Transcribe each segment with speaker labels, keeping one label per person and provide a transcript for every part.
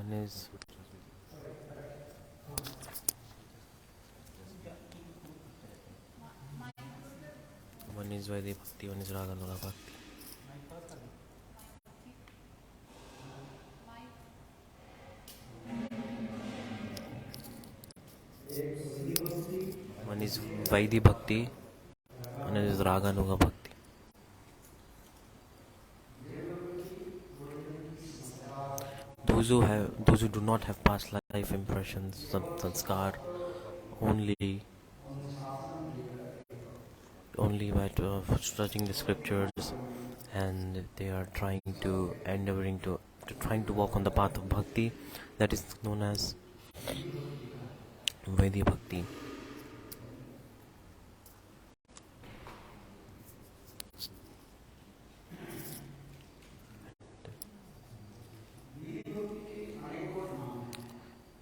Speaker 1: one is Vaidhi-bhakti, one is Raganuga-bhakti. One is Vaidhi-bhakti, one is Raganuga-bhakti. Those who do not have past life impressions, sanskar, only by studying the scriptures, and they are endeavoring to walk on the path of bhakti, that is known as Vaidhi-bhakti.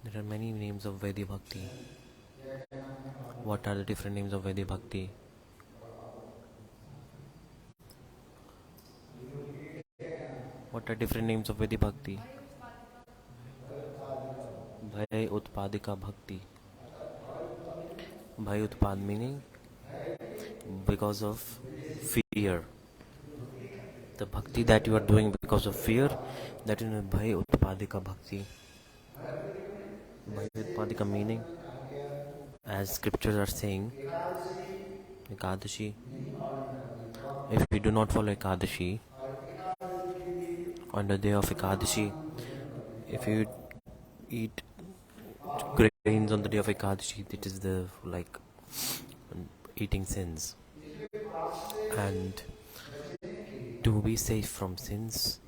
Speaker 1: There are many names of Vaidhi-bhakti. What are the different names of Vaidhi-bhakti? What are different names of Vaidhi-bhakti? Bhai Utpadika Bhakti. Bhai Utpad meaning because of fear. The bhakti that you are doing because of fear, that is Bhai Utpadika Bhakti. Bhai Utpadika meaning, as scriptures are saying, Ekadashi. If you do not follow Ekadashi, on the day of Ekadashi, if you eat grains on the day of Ekadashi, it is the eating sins. And to be safe from sins,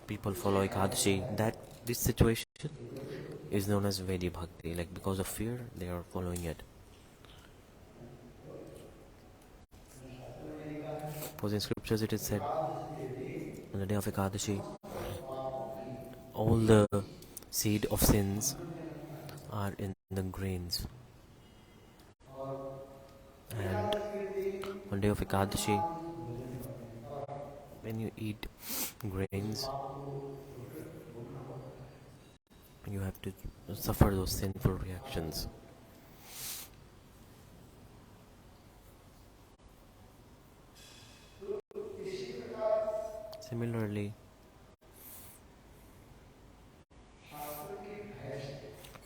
Speaker 1: people follow Ekadashi. That this situation is known as Vaidhi-bhakti. Like because of fear, they are following it. Because in scriptures it is said, on the day of Ekadashi, all the seed of sins are in the grains. And on the day of Ekadashi, when you eat grains, you have to suffer those sinful reactions. Similarly,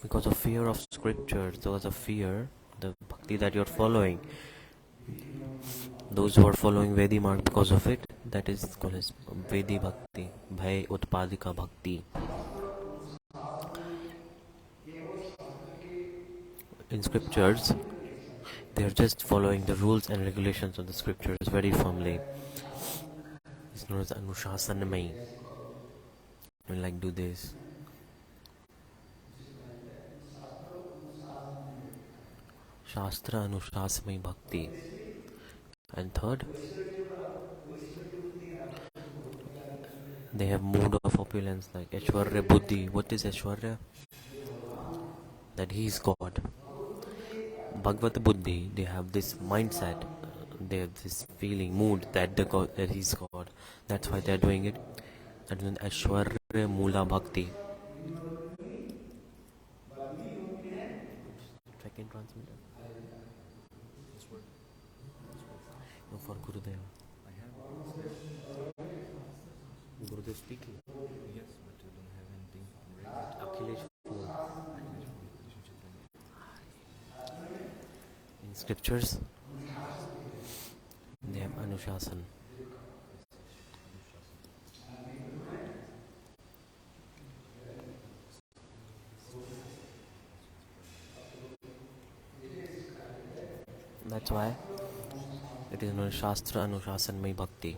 Speaker 1: because of fear of scriptures, because of fear, the bhakti that you are following, those who are following Vedi mark because of it, that is called as Vaidhi-bhakti, Bhai Utpadika Bhakti. In scriptures, they are just following the rules and regulations of the scriptures very firmly. It's known as Anushasanamai. Do this. Shastra Anushasanamai Bhakti. And third, they have mood of opulence like Aishwarya Buddhi. What is Aishwarya? That he is God. Bhagavad Buddhi, they have this mindset, they have this feeling, mood that that he is God. That's why they are doing it. That is Aishwarya Mula Bhakti. Second transmitter. No, for Gurudev. Gurudev speaking.
Speaker 2: Yes, but you don't have anything ready.
Speaker 1: Akhilesh phone. In scriptures, they have Anushasan. That's why it is known as Shastra Anushasanmai Bhakti.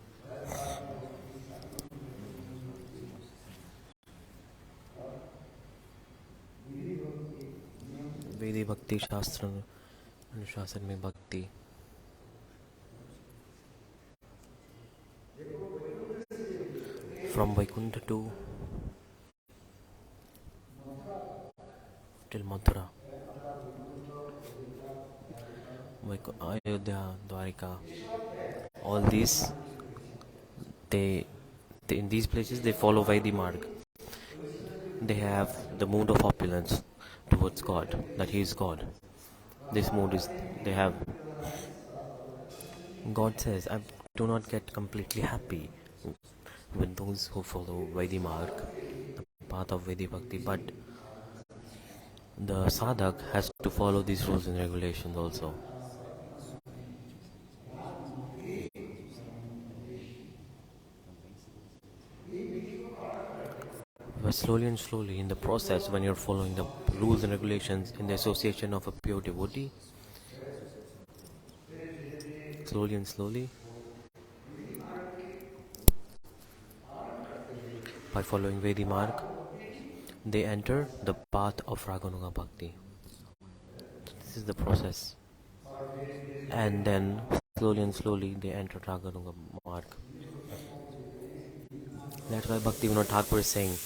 Speaker 1: Vaidhi-bhakti, Shastra Anushasanmai Bhakti. From Vaikuntha to till Mathura, Ayodhya, Dwarika, all these, they In these places they follow Vaidhi Marg. They have the mood of opulence towards God, that He is God. This mood is, they have. God says, I do not get completely happy with those who follow Vaidhi Marg, the path of Vaidhi-bhakti, but the sadhak has to follow these rules and regulations also. But slowly and slowly, in the process, when you're following the rules and regulations in the association of a pure devotee, slowly and slowly, by following Vaidhi Marg, they enter the path of Raganuga-bhakti. This is the process. And then, slowly and slowly, they enter Raganuga-marg. That's why Bhaktivinoda Thakur is saying,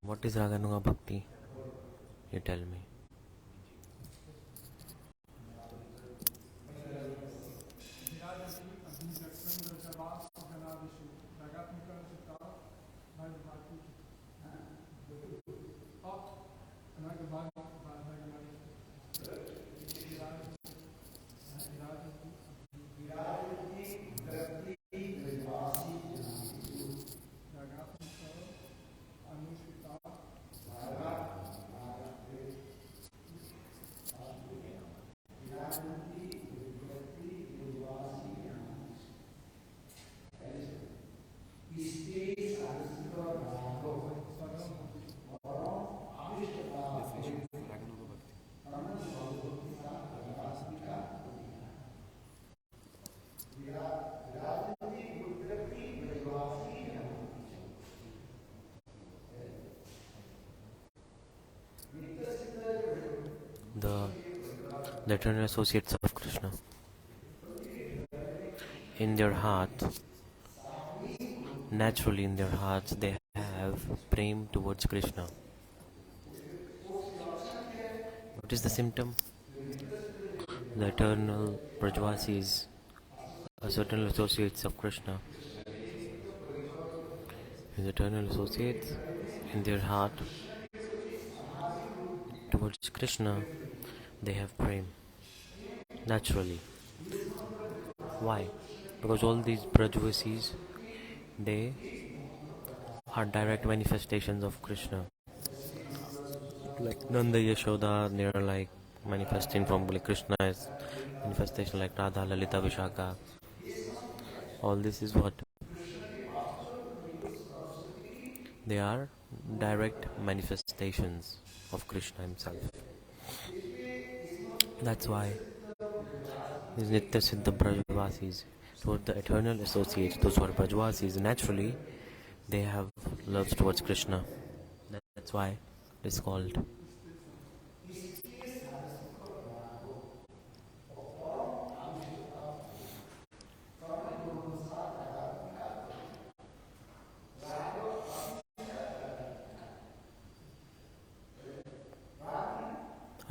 Speaker 1: what is Raganuga-bhakti? You tell me.
Speaker 2: Definition of Raganuga-bhakti.
Speaker 1: The, the eternal associates of Krishna. In their heart, naturally in their hearts, they have prem towards Krishna. What is the symptom? The eternal Vrajavasis, eternal associates of Krishna. His eternal associates, in their heart towards Krishna, they have prem. Naturally. Why? Because all these Vrajavasis, they are direct manifestations of Krishna. Like Nanda, Yashoda, they are like manifesting from Krishna as manifestation like Radha, Lalita, Vishaka. All this is what? They are direct manifestations of Krishna himself. That's why these Nitya Siddha Vrajavasis, toward the eternal associates, those who are Vrajavasis, naturally they have love towards Krishna. That's why it is called.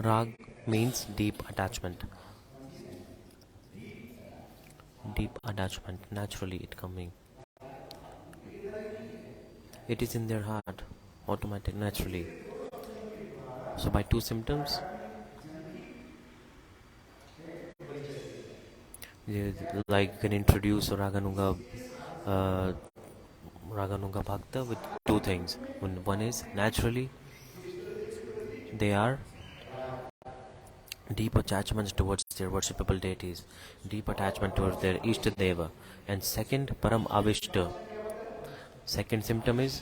Speaker 1: Rag means deep attachment. Deep attachment, naturally it coming. It is in their heart, automatic, naturally. So by two symptoms, like you can introduce Raganuga-bhakta with two things. One is naturally they are deep attachments towards their worshipable deities, deep attachment towards their Ishtadeva, and second, Param Avishta. Second symptom is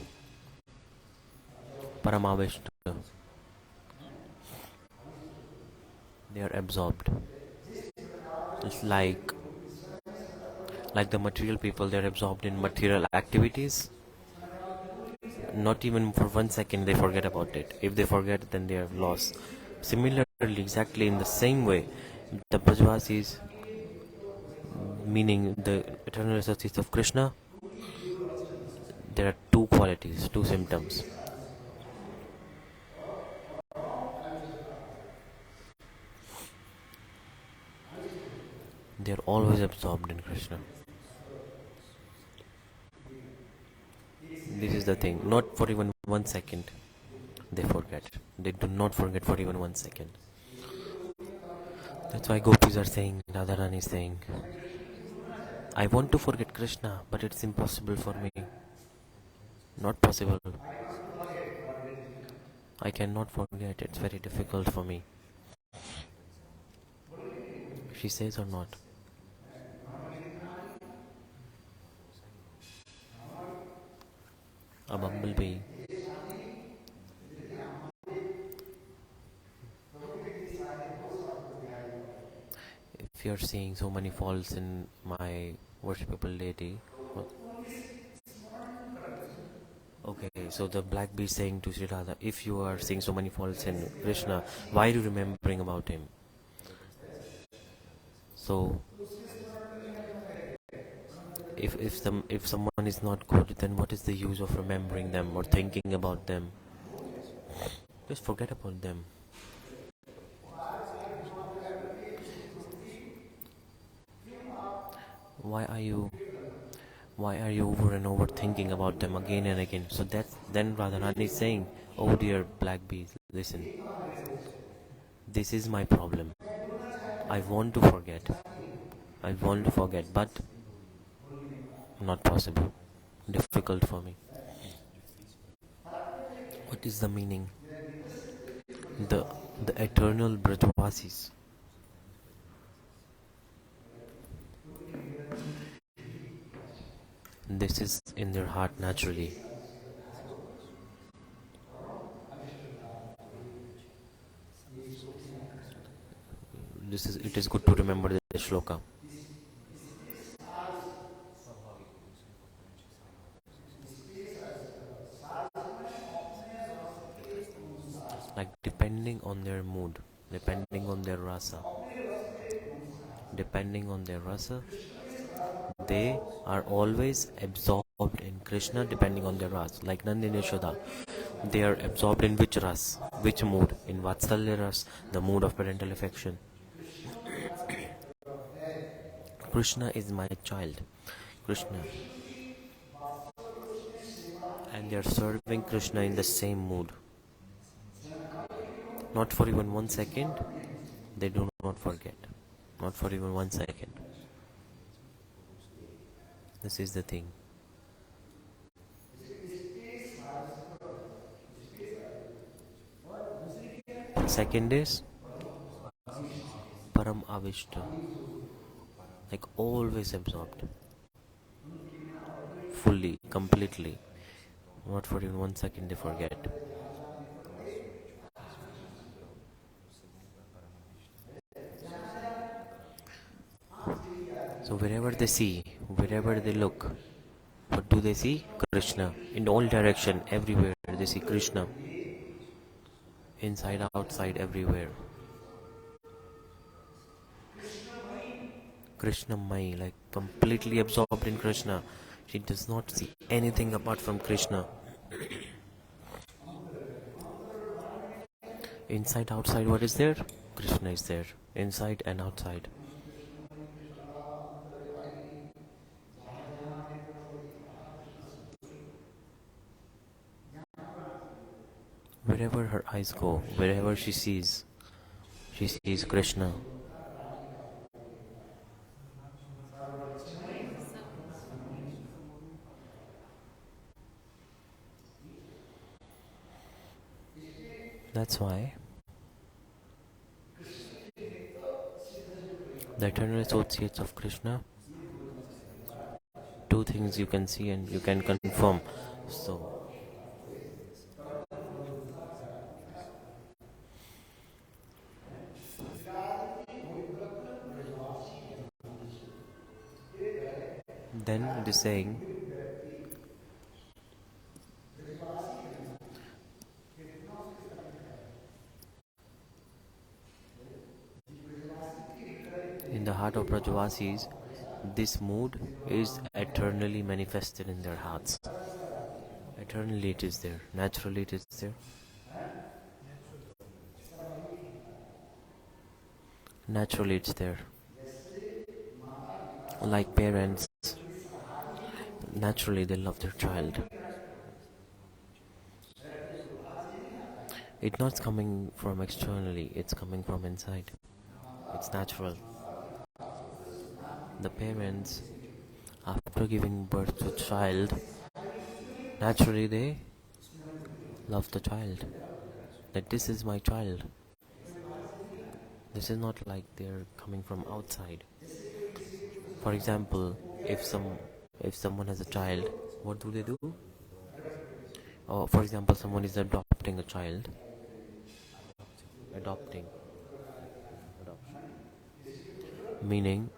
Speaker 1: Param Avishta. They are absorbed. It's like the material people, they are absorbed in material activities. Not even for 1 second they forget about it. If they forget, then they are lost. Similarly, exactly in the same way, the Vrajavasis, meaning the eternal associates of Krishna, there are two qualities, two symptoms. They are always absorbed in Krishna. This is the thing. Not for even 1 second they forget. They do not forget for even 1 second. That's why gopis are saying, Radharani is saying, I want to forget Krishna, but it's impossible for me. Not possible. I cannot forget. It's very difficult for me. She says or not? A bumblebee. If you're seeing so many faults in my worshipable lady, okay, so the black bee is saying to Sri Radha, if you are seeing so many faults in Krishna, why are you remembering about him? So, if someone is not good, then what is the use of remembering them or thinking about them? Just forget about them. Why are you over and over thinking about them again and again? So then Radharani is saying, oh dear black bees, listen, this is my problem. I want to forget, but not possible, difficult for me. What is the meaning? The eternal Vrajavasis. This is in their heart naturally. It is good to remember the shloka. Like depending on their mood, depending on their rasa, they are always absorbed in Krishna depending on their ras. Like Nanda and Yashoda, they are absorbed in which ras, which mood? In Vatsalya ras, the mood of parental affection. Krishna is my child, Krishna, and they are serving Krishna in the same mood. Not for even 1 second, they do not forget. Not for even 1 second. This is the thing. Second is Param Avishta, like always absorbed, fully, completely. Not for even 1 second they forget. So wherever they see, wherever they look, what do they see? Krishna. In all direction, everywhere they see Krishna. Inside, outside, everywhere. Krishna Mai, like completely absorbed in Krishna. She does not see anything apart from Krishna. Inside, outside, what is there? Krishna is there. Inside and outside. Wherever her eyes go, wherever she sees Krishna. That's why the eternal associates of Krishna, two things you can see and you can confirm. So then it is saying, in the heart of Vrajavasis, this mood is eternally manifested in their hearts. Eternally it is there. Naturally it is there. Naturally it's there. Like parents, naturally they love their child. It's not coming from externally, it's coming from inside. It's natural. The parents, after giving birth to a child, naturally they love the child. That this is my child. This is not like they're coming from outside. For example, if someone has a child, what do they do? Or for example, someone is adopting a child. Adopting. Adoption. Meaning,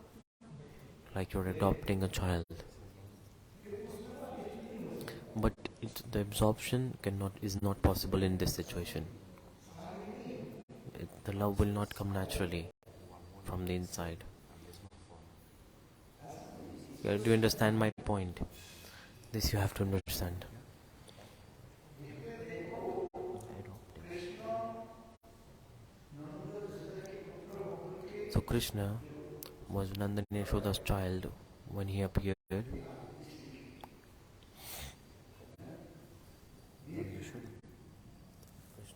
Speaker 1: like you're adopting a child. But the absorption is not possible in this situation. The love will not come naturally from the inside. Do you understand my point? This you have to understand. So Krishna was Nanda and Yashoda's child when he appeared. Krishna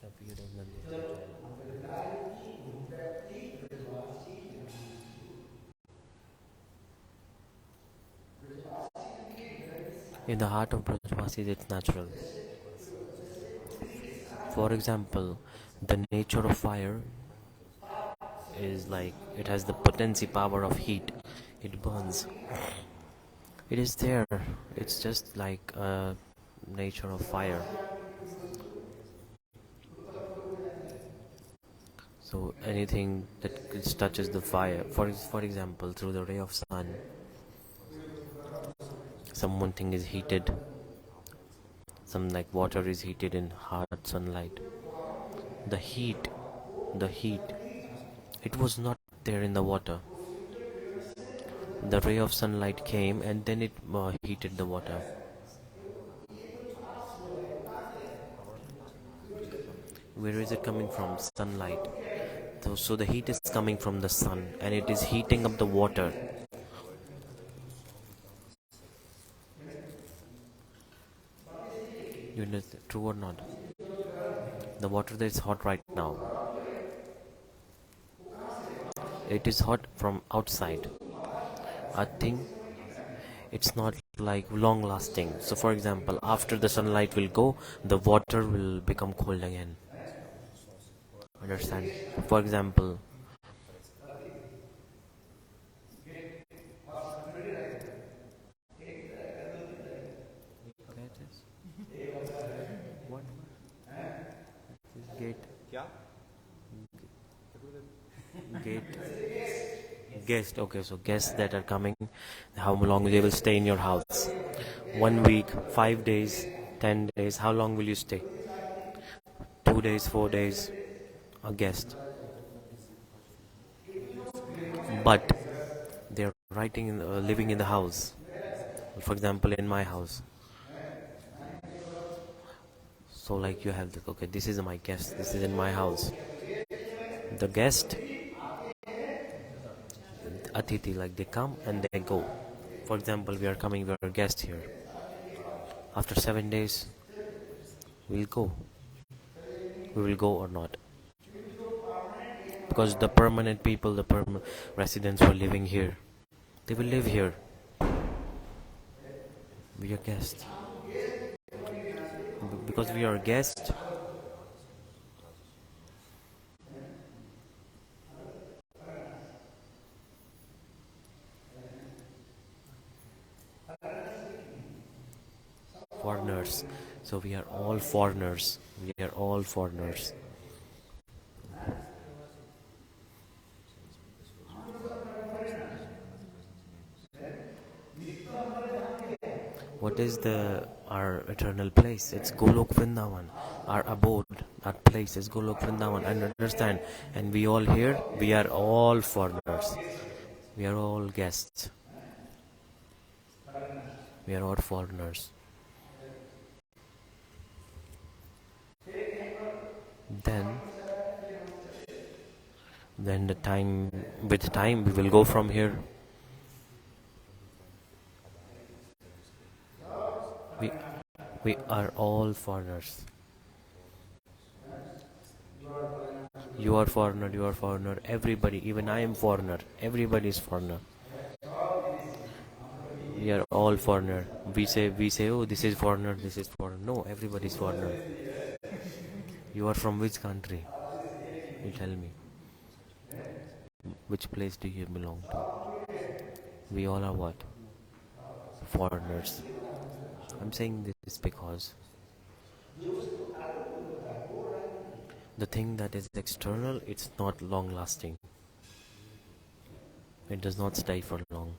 Speaker 1: appeared as Nanda and Yashoda's child. In the heart of Vrajavasis, it's natural. For example, the nature of fire is like it has the potency power of heat. It burns. It is there. It's just like a nature of fire. So anything that touches the fire, for example, through the ray of sun, one thing is heated. Some like water is heated in hot sunlight. The heat, it was not there in the water. The ray of sunlight came and then it heated the water. Where is it coming from? Sunlight. So the heat is coming from the sun and it is heating up the water. You know, true or not? The water that is hot right now, it is hot from outside. I think it's not like long lasting. So for example, after the sunlight will go, the water will become cold again. Understand? For example, what? Gate. Gate. Guest. Okay, so guests that are coming, how long they will stay in your house? 1 week, 5 days, 10 days. How long will you stay? 2 days, 4 days. A guest. But they're living in the house. For example, in my house. So like you have okay, this is my guest. This is in my house. The guest, Atithi, like they come and they go. For example, we are coming, we are a guest here. After 7 days, we'll go. We will go or not. Because the permanent people, the permanent residents who are living here, they will live here. We are guests. Because we are guests, foreigners. So we are all foreigners. We are all foreigners. What is our eternal place? It's Golok Vrindavan. Our abode, our place is Golok Vrindavan. And understand, and we all here, we are all foreigners. We are all guests. We are all foreigners. then with time we will go from here. we we are all foreigners. You are foreigner, everybody, even I am foreigner, everybody is foreigner. We are all foreigner. We say, oh, this is foreigner, this is foreigner. No, everybody is foreigner. You are from which country? You tell me. Which place do you belong to? We all are what? Foreigners. I'm saying this because the thing that is external, it's not long lasting. It does not stay for long.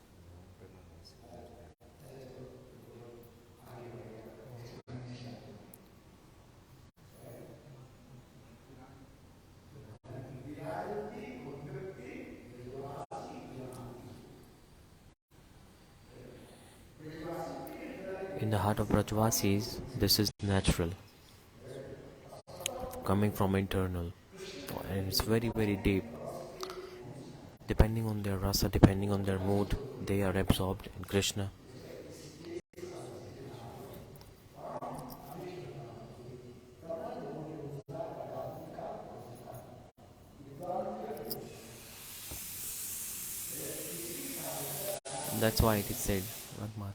Speaker 1: In the heart of Vrajavasis, this is natural, coming from internal, and it's very, very deep. Depending on their rasa, depending on their mood, they are absorbed in Krishna. That's why it is said, Atma.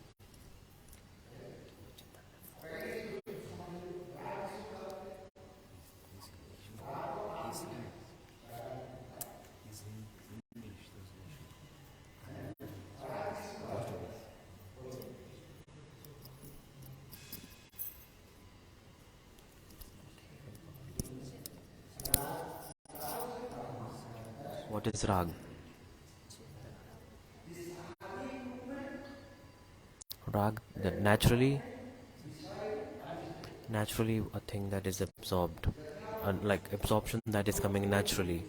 Speaker 1: What is rag? Rag, that naturally a thing that is absorbed, like absorption that is coming naturally.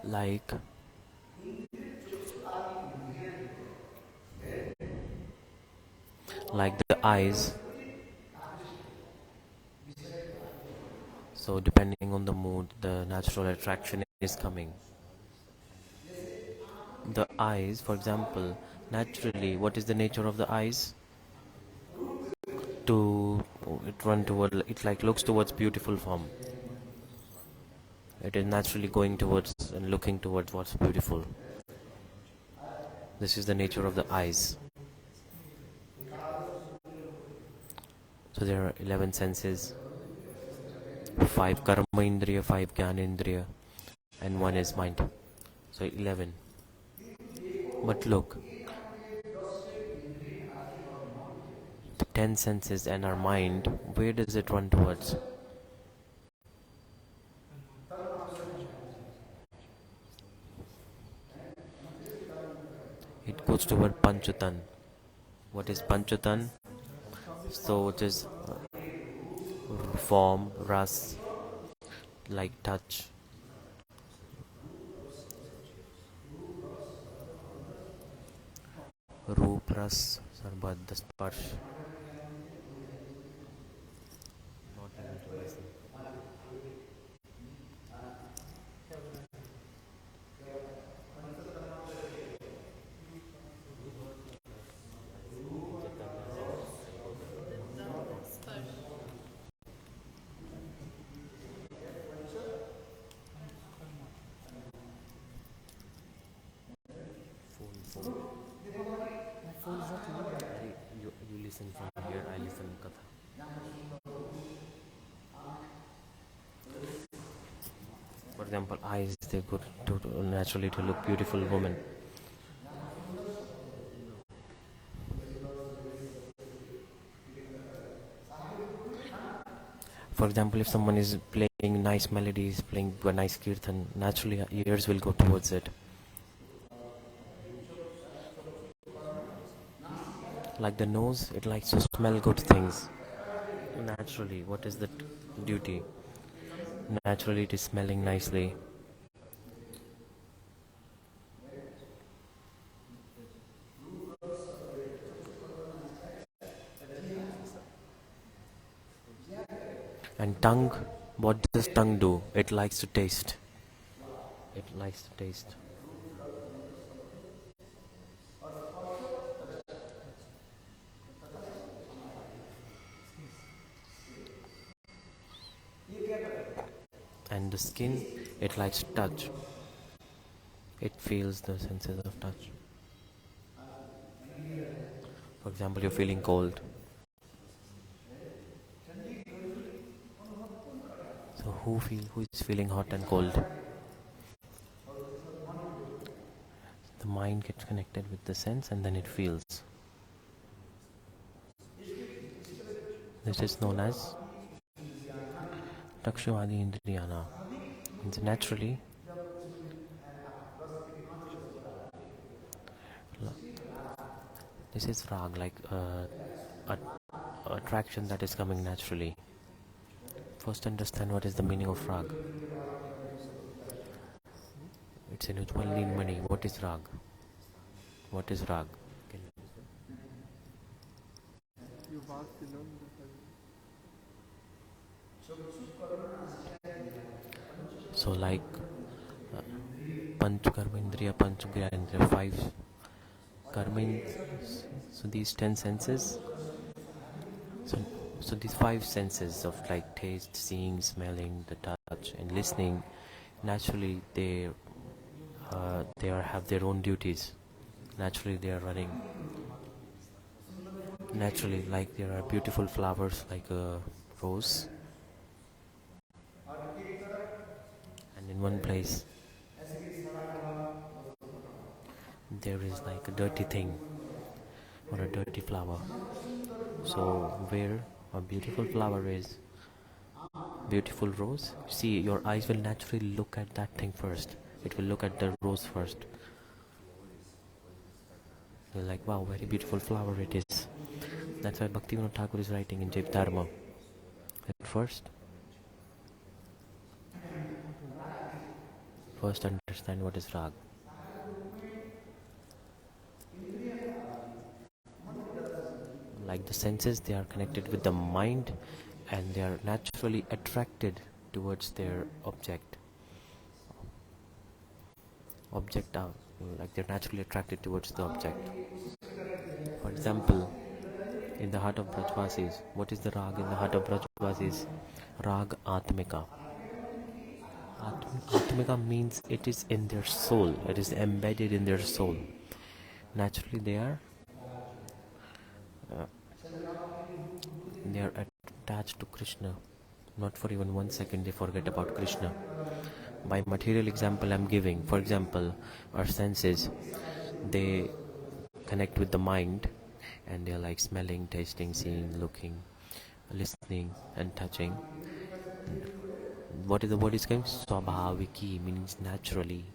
Speaker 1: Like the eyes. So depending on the mood, the natural attraction is coming. The eyes, for example, naturally, what is the nature of the eyes? To it run toward, it like looks towards beautiful form. It is naturally going towards and looking towards what's beautiful. This is the nature of the eyes. So there are 11 senses, 5 karma indriya, 5 jnana indriya, and 1 is mind. So 11. But look, the 10 senses and our mind, where does it run towards? It goes toward Panchatan. What is Panchatan? So it is form, ras, like touch, roop, ras, sarbad, sparsh. Not able to listen. Phone. You listen from here, I listen katha. For example, eyes, they go naturally to look beautiful woman. For example, if someone is playing nice melodies, playing a nice kirtan, naturally ears will go towards it. Like the nose, it likes to smell good things. Naturally, what is the duty? Naturally, it is smelling nicely. And tongue, what does tongue do? It likes to taste. It likes to taste. And the skin, it likes to touch. It feels the senses of touch. For example, you're feeling cold. So who is feeling hot and cold? The mind gets connected with the sense and then it feels. This is known as Takshuvadi Indriyana. And naturally, this is rag, like a attraction that is coming naturally. First understand what is the meaning of rag. It's in Ujjwal Money. What is rag? What is rag? So like Panch Karma Indriya, Panch Griya Indriya, 5 Karma. So these 10 senses. So these 5 senses of like taste, seeing, smelling, the touch, and listening, naturally they have their own duties. Naturally they are running. Naturally, like there are beautiful flowers like a rose, and in one place there is like a dirty thing or a dirty flower. So where a beautiful flower is, beautiful rose, see, your eyes will naturally look at that thing first. It will look at the rose first. You're like, wow, very beautiful flower it is. That's why Bhaktivinoda Thakur is writing in Jiv Dharma. At first understand what is rag. Like the senses, they are connected with the mind and they are naturally attracted towards their object. Like they're naturally attracted towards the object. For example, in the heart of Vrajavasis, what is the rag in the heart of Vrajavasis? Rag Atmika. Atmika means it is in their soul, it is embedded in their soul. Naturally they are attached to Krishna. Not for even 1 second they forget about Krishna. By material example I'm giving, for example, our senses, they connect with the mind and they're like smelling, tasting, seeing, looking, listening and touching. What is the word is coming? Swabhaviki means naturally.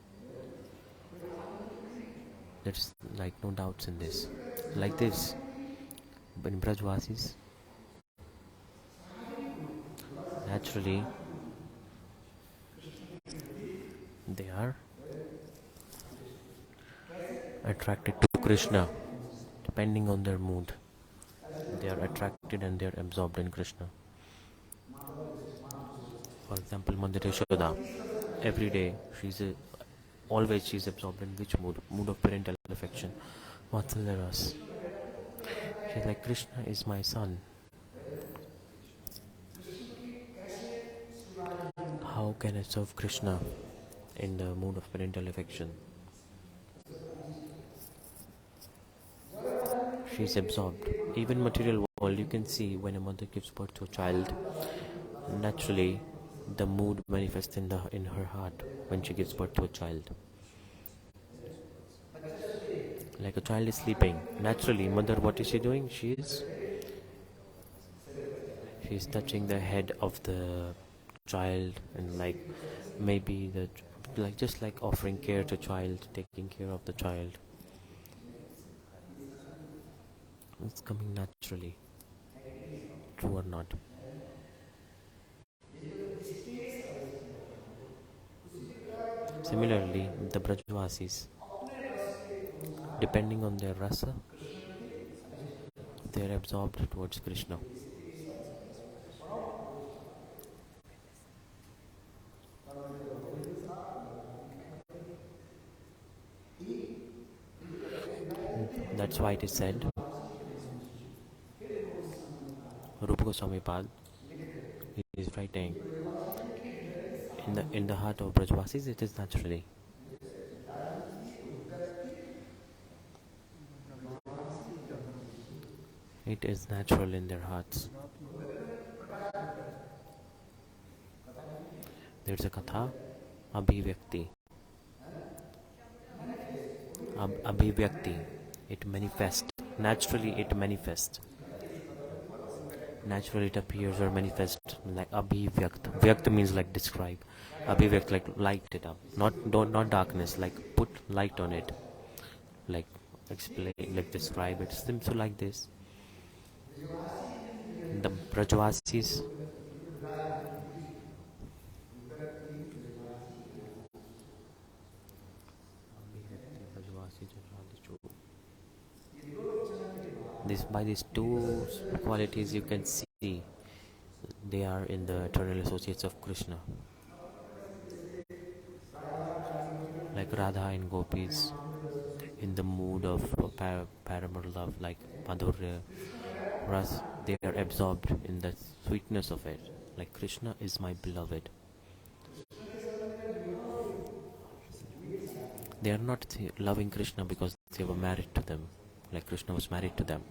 Speaker 1: There's like no doubts in this. Like this, but in Vrajavasis, naturally they are attracted to Krishna depending on their mood. They are attracted and they are absorbed in Krishna. For example, Mother Yashoda, every day always she's absorbed in which mood? Mood of parental affection. Vatsalya rasa. She's like, Krishna is my son. How can I serve Krishna in the mood of parental affection? She's absorbed. Even material world, you can see when a mother gives birth to a child, naturally the mood manifests in her heart when she gives birth to a child. Like a child is sleeping, naturally mother, what is she doing? She's touching the head of the child and like maybe just like offering care to child, taking care of the child. It's coming naturally. True or not? Similarly, the Vrajavasis, depending on their rasa, they are absorbed towards Krishna. That's why it is said, Rupa Goswami Pad is writing, in the heart of Vrajavasis it is naturally. It is natural in their hearts. There's a katha, abhivyakti. Abhivyakti. It manifests. Naturally it manifests. Naturally it appears or manifests like abhivyakt. Vyakt means like describe. Abhivyakt like light it up. Not darkness, like put light on it. Like explain, like describe it. So like this. The Vrajavasis, this by these two qualities you can see they are in the eternal associates of Krishna, like Radha and gopis in the mood of paramour love, like madhurya ras. They are absorbed in the sweetness of it, like Krishna is my beloved. They are not loving Krishna because they were married to them, like Krishna was married to them.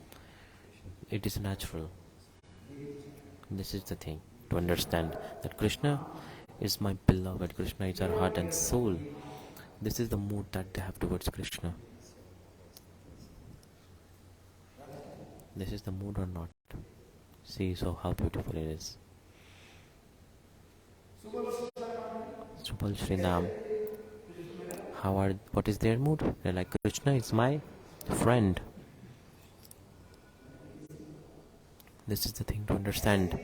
Speaker 1: It is natural. This is the thing to understand, that Krishna is my beloved. Krishna is our heart and soul. This is the mood that they have towards Krishna. This is the mood or not? See, so how beautiful it is. Subal Srinam. What is their mood? They're like, Krishna is my friend. This is the thing to understand.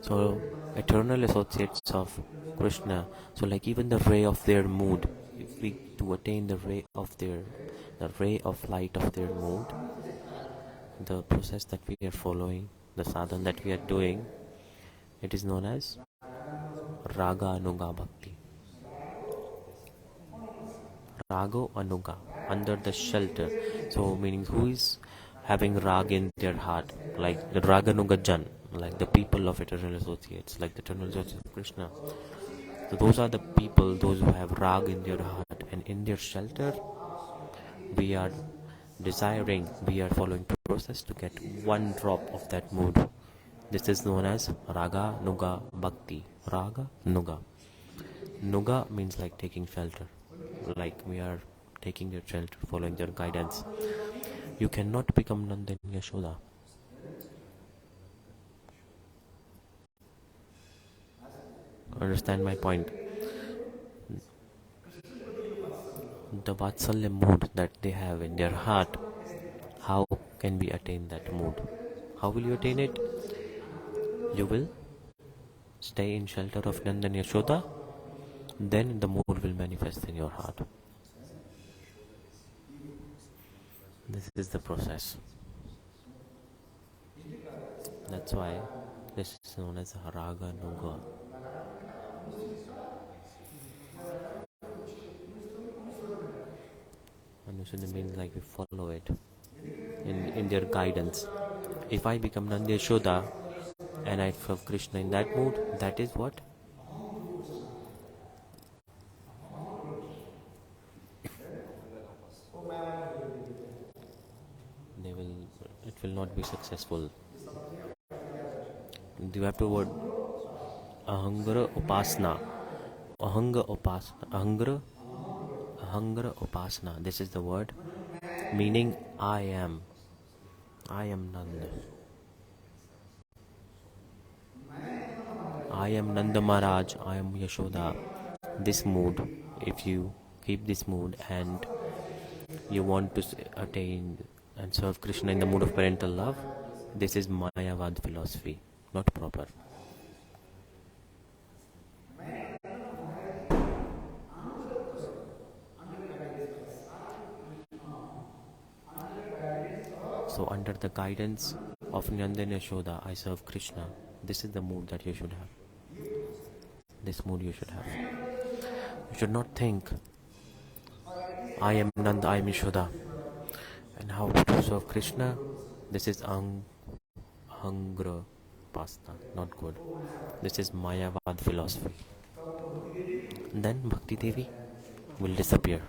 Speaker 1: So, eternal associates of Krishna. So, like even the ray of their mood, if we to attain the ray of light of their mood, the process that we are following, the sadhana that we are doing, it is known as raga-anuga-bhakti. Raga-anuga, under the shelter. So, meaning who is having rag in their heart, like the Raganuga-jan, like the people of eternal associates, like the eternal associates of Krishna. So those are the people, those who have rag in their heart, and in their shelter, we are desiring, we are following process to get one drop of that mood. This is known as raga-nuga-bhakti. Raga-nuga. Nuga means like taking shelter, like we are taking their shelter, following their guidance. You cannot become Nanda and Yashoda. Understand my point? The Vatsalya mood that they have in their heart, how can we attain that mood? How will you attain it? You will stay in shelter of Nanda and Yashoda, then the mood will manifest in your heart. This is the process. That's why this is known as raga-nuga. Anusudha means like we follow it in their guidance. If I become Nanda Yashoda and I serve Krishna in that mood, that is what? It will not be successful. You have to word ahangara-upasana. Ahangara-upasana. This is the word meaning I am Nanda. I am Nanda Maharaj, I am Yashoda. This mood, if you keep this mood and you want to attain and serve Krishna in the mood of parental love, this is Mayavad philosophy, not proper. So under the guidance of Nanda and Yashoda, I serve Krishna. This is the mood that you should have. This mood you should have. You should not think, I am Nanda, I am Yashoda. And how to serve Krishna? This is ahangara-upasana, not good. This is Mayavad philosophy. Then Bhakti Devi will disappear.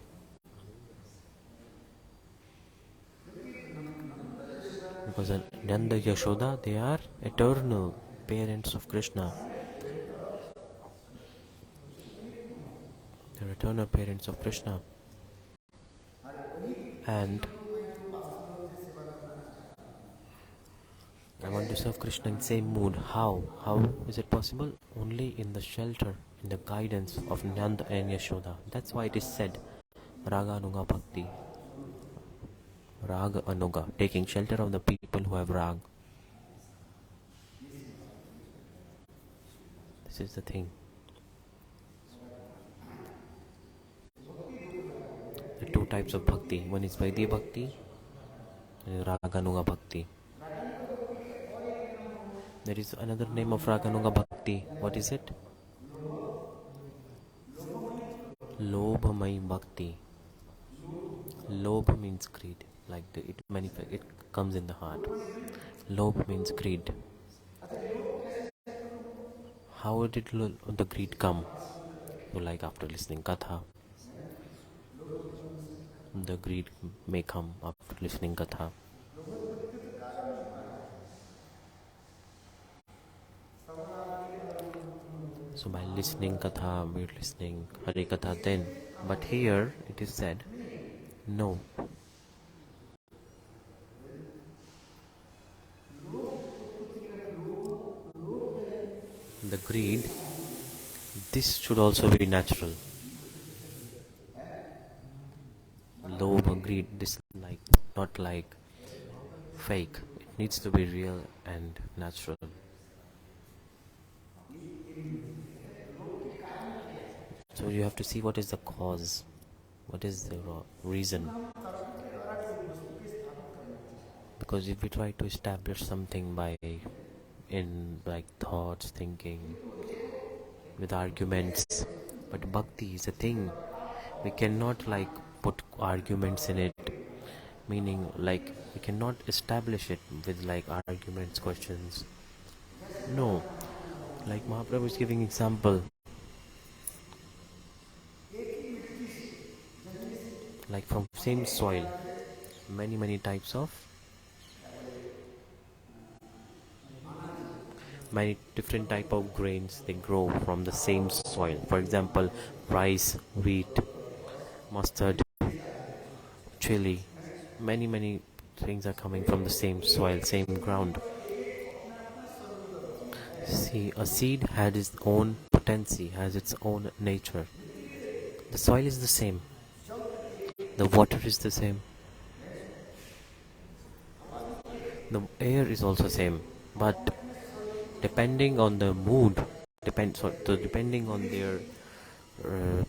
Speaker 1: Because Nanda Yashoda, they are eternal parents of Krishna. They're eternal parents of Krishna. And I want to serve Krishna in the same mood. How? How is it possible? Only in the shelter, in the guidance of Nanda and Yashoda. That's why it is said, Raga-Anuga-bhakti. Raga-Anuga, taking shelter of the people who have rag. This is the thing. The two types of bhakti. One is Vaidhi-bhakti and Raganuga-bhakti. There is another name of Raganuga-bhakti. What is it? Lobha bhakti. Lobha means greed. Like it comes in the heart. Lobha means greed. How did the greed come? So like after listening katha, the greed may come after listening katha. So by listening katha, we're listening Hari Katha then. But here it is said, no. The greed, this should also be natural. Lobha, greed, this not like fake. It needs to be real and natural. So you have to see what is the cause, what is the reason. Because if we try to establish something in thoughts, thinking, with arguments, but bhakti is a thing. We cannot put arguments in it, meaning we cannot establish it with arguments, questions. No, like Mahaprabhu is giving example, like from same soil, many types of many different type of grains, they grow from the same soil. For example, rice, wheat, mustard, chili, many things are coming from the same soil, same ground. See, a seed has its own potency, has its own nature. The soil is the same, the water is the same, the air is also same, but depending on the mood, depending on their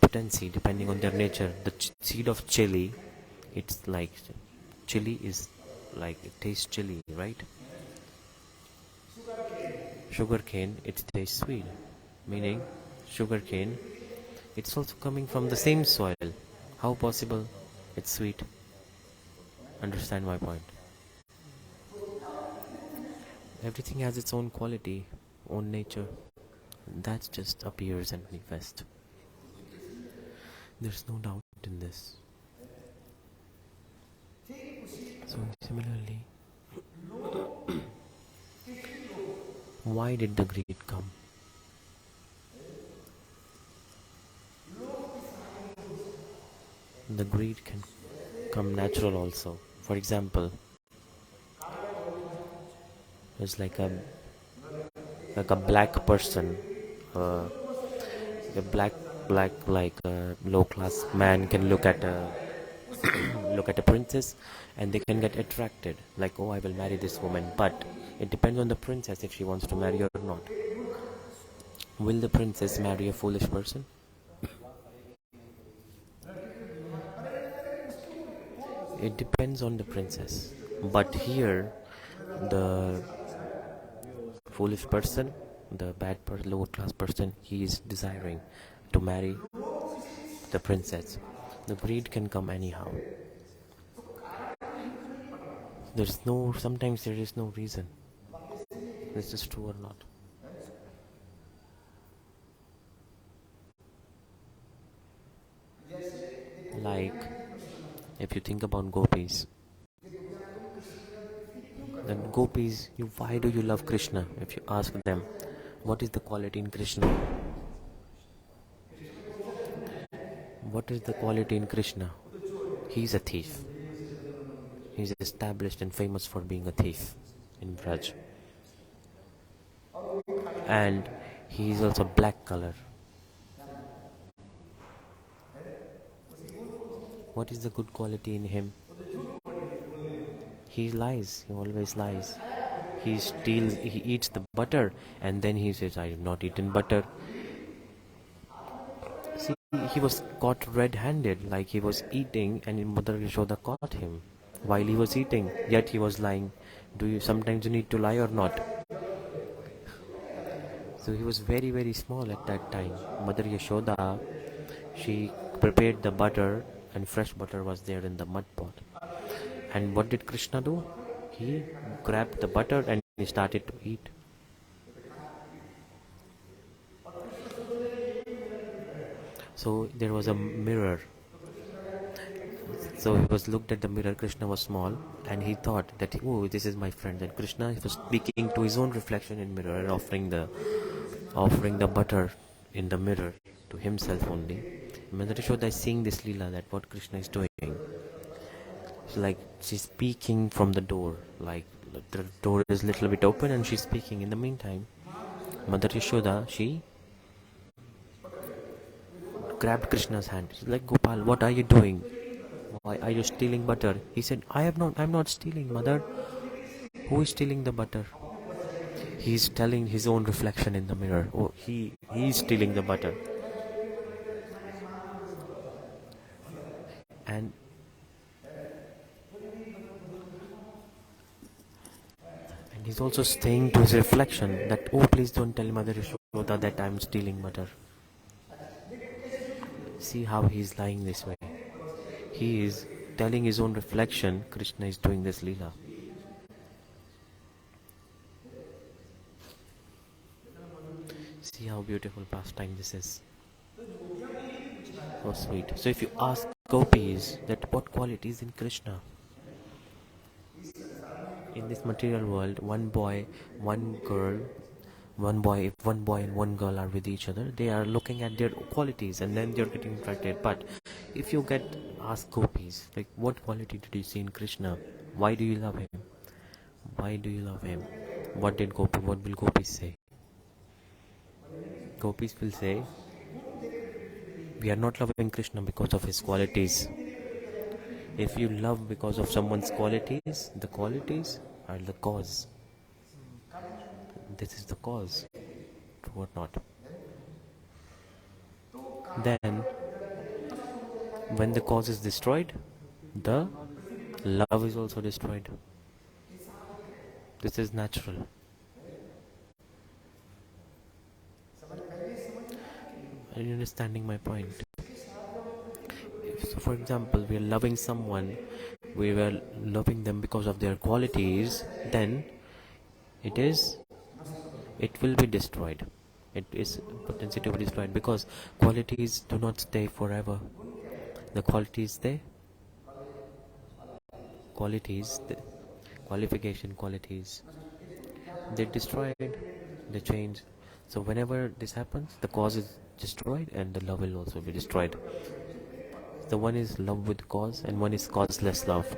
Speaker 1: potency, depending on their nature. The seed of chili, it's like chili is like it tastes chili, right? Sugarcane, it tastes sweet, meaning sugarcane, it's also coming from the same soil. How possible it's sweet? Understand my point? Everything has its own quality, own nature. That just appears and manifests. There's no doubt in this. So similarly, why did the greed come? The greed can come natural also. For example, there's like a black person, a black low class man can look at a look at a princess and they can get attracted, like, oh, I will marry this woman. But it depends on the princess if she wants to marry or not. Will the princess marry a foolish person? It depends on the princess. But here, the foolish person, the low class person, he is desiring to marry the princess. The greed can come anyhow. Sometimes there is no reason. Is this true or not? Like, if you think about gopis, then gopis, why do you love Krishna? If you ask them, what is the quality in Krishna? What is the quality in Krishna? He's a thief. He's established and famous for being a thief in Vraj. And he is also black color. What is the good quality in him? He lies. He always lies. He eats the butter and then he says, I have not eaten butter. See, he was caught red-handed, like he was eating and Mother Yashoda caught him while he was eating, yet he was lying. Sometimes you need to lie or not? So he was very, very small at that time. Mother Yashoda, she prepared the butter and fresh butter was there in the mud pot. And what did Krishna do? He grabbed the butter and he started to eat. So there was a mirror. So he was looked at the mirror. Krishna was small and he thought that, oh, this is my friend. And Krishna was speaking to his own reflection in mirror and offering the butter in the mirror to himself only. Mother Yashoda is seeing this Leela, that what Krishna is doing. So like she's speaking from the door, like the door is a little bit open and she's speaking. In the meantime, Mother Yashoda, she grabbed Krishna's hand. She's like, Gopal, what are you doing? Why are you stealing butter? He said, I'm not stealing, mother. Who is stealing the butter? He's telling his own reflection in the mirror. Oh, he's stealing the butter. And he's also saying to his reflection that, oh, please don't tell Mother Yashoda that I'm stealing butter. See how he's lying this way. He is telling his own reflection, Krishna is doing this Leela. See how beautiful pastime this is. So sweet. So if you ask gopis that what qualities in Krishna, in this material world, one boy, one girl, if one boy and one girl are with each other, they are looking at their qualities and then they're getting attracted. But if you ask gopis, like, what quality did you see in Krishna? Why do you love him? Why do you love him? What will gopis say? Gopis will say, we are not loving Krishna because of his qualities. If you love because of someone's qualities, the qualities are the cause. This is the cause. True or not? Then, when the cause is destroyed, the love is also destroyed. This is natural. Are you understanding my point? So for example, we are loving someone, we were loving them because of their qualities, then it will be destroyed. It is potentially to be destroyed because qualities do not stay forever. The qualities they destroyed, they change. So whenever this happens, the cause is destroyed and the love will also be destroyed. The one is love with cause and one is causeless love.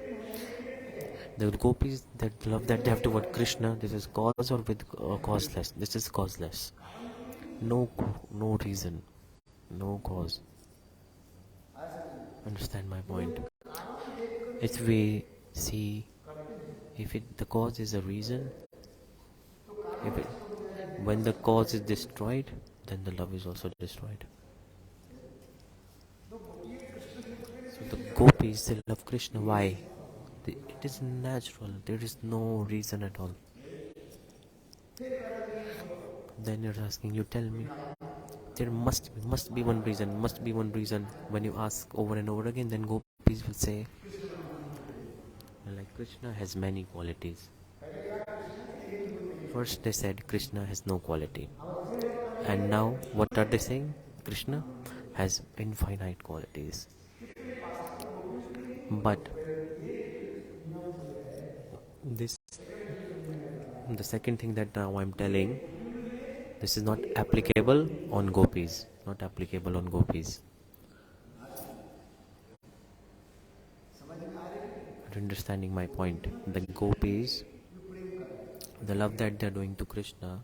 Speaker 1: The gopis, that love that they have toward Krishna, this is cause or with causeless. This is causeless. No reason, no cause. Understand my point? If we see, the cause is a reason, when the cause is destroyed, then the love is also destroyed. So the gopis, they love Krishna. Why? It is natural. There is no reason at all. Then you're asking, you tell me. There must be one reason. When you ask over and over again, then gopis will say, Like Krishna has many qualities. First they said Krishna has no quality. And now what are they saying? Krishna has infinite qualities. But this, the second thing that now I'm telling, this is not applicable on gopis. Not applicable on gopis. You're understanding my point? The gopis, the love that they're doing to Krishna,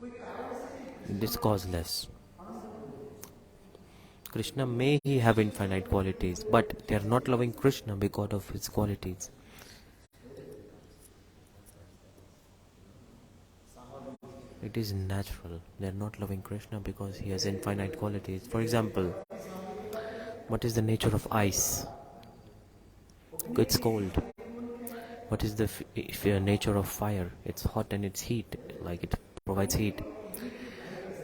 Speaker 1: it is causeless. Krishna may he have infinite qualities, but they are not loving Krishna because of his qualities. It is natural. They are not loving Krishna because he has infinite qualities. For example, what is the nature of ice? It's cold. What is the nature of fire? It's hot and it's heat, like it provides heat.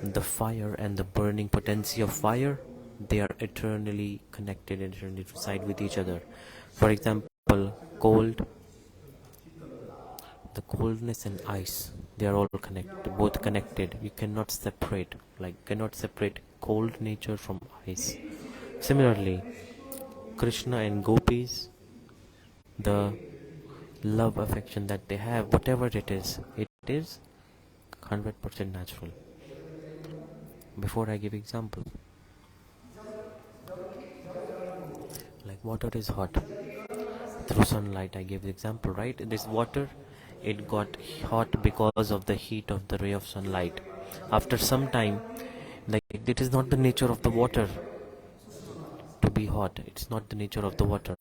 Speaker 1: The fire and the burning potency of fire, they are eternally connected and eternally reside with each other. For example, cold, the coldness and ice, they are all connected, both connected. You cannot separate, cold nature from ice. Similarly, Krishna and gopis, the love affection that they have, whatever it is 100% natural. Before I give example, like water is hot through sunlight. I gave the example, right? This water, it got hot because of the heat of the ray of sunlight. After some time, like, it is not the nature of the water to be hot. It's not the nature of the water.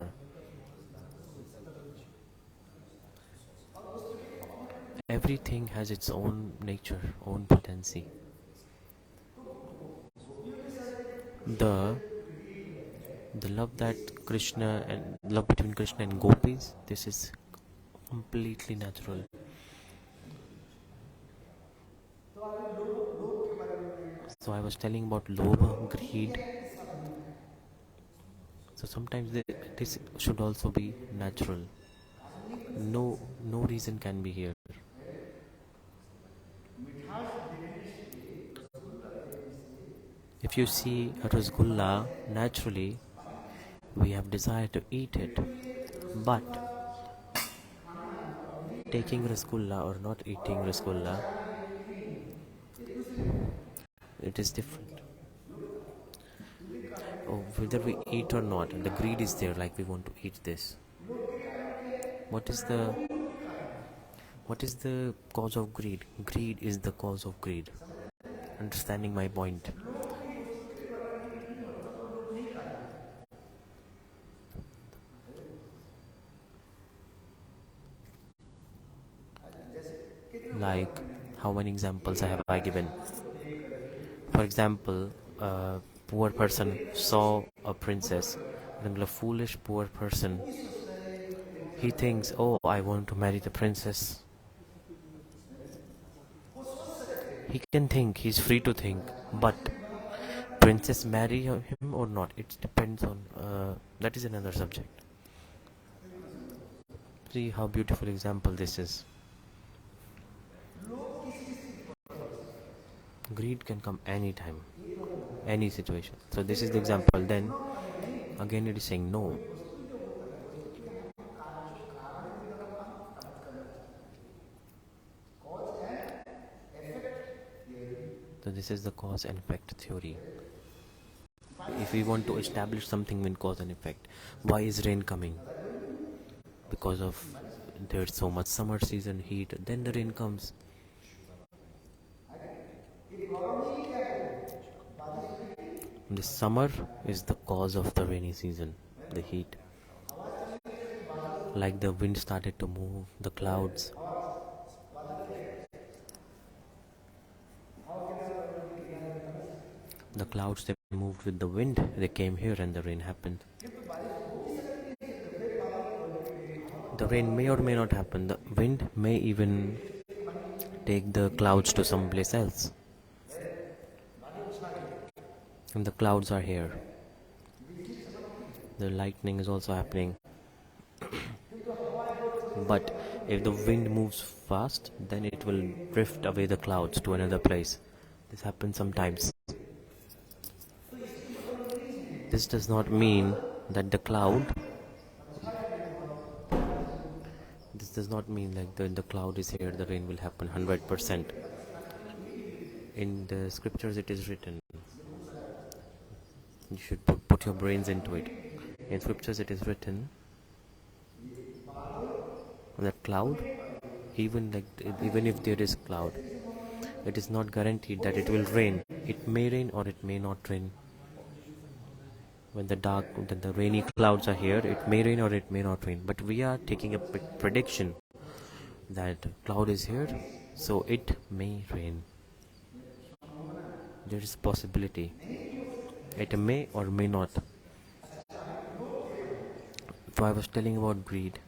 Speaker 1: Everything has its own nature, own potency. The love that Krishna and love between Krishna and gopis, this is completely natural. So I was telling about Lobha, greed. So sometimes this should also be natural. No reason can be here. If you see a rasgulla, naturally we have desire to eat it. But taking rasgulla or not eating rasgulla, it is different. Oh, whether we eat or not, the greed is there, like we want to eat this. What is the cause of greed? Greed is the cause of greed. Understanding my point? Like, how many examples have I given? For example, a poor person saw a princess, and a foolish poor person, he thinks, oh, I want to marry the princess. He can think, he's free to think, but princess marry him or not, it depends on, that is another subject. See how beautiful example this is. Greed can come anytime, any situation. So this is the example. Then again it is saying no. So this is the cause and effect theory. If we want to establish something in cause and effect, why is rain coming? Because of there's so much summer season heat, then the rain comes. The summer is the cause of the rainy season, the heat. Like the wind started to move, the clouds. The clouds, they moved with the wind, they came here and the rain happened. The rain may or may not happen. The wind may even take the clouds to some place else. And the clouds are here. The lightning is also happening. But if the wind moves fast, then it will drift away the clouds to another place. This happens sometimes. This does not mean that the cloud, this does not mean like the cloud is here, the rain will happen 100%. In the scriptures it is written, you should put your brains into it. In scriptures it is written that cloud, even if there is cloud, it is not guaranteed that it will rain. It may rain or it may not rain. When the rainy clouds are here, it may rain or it may not rain. But we are taking a prediction that cloud is here, so it may rain. There is possibility. It may or may not. So I was telling about greed,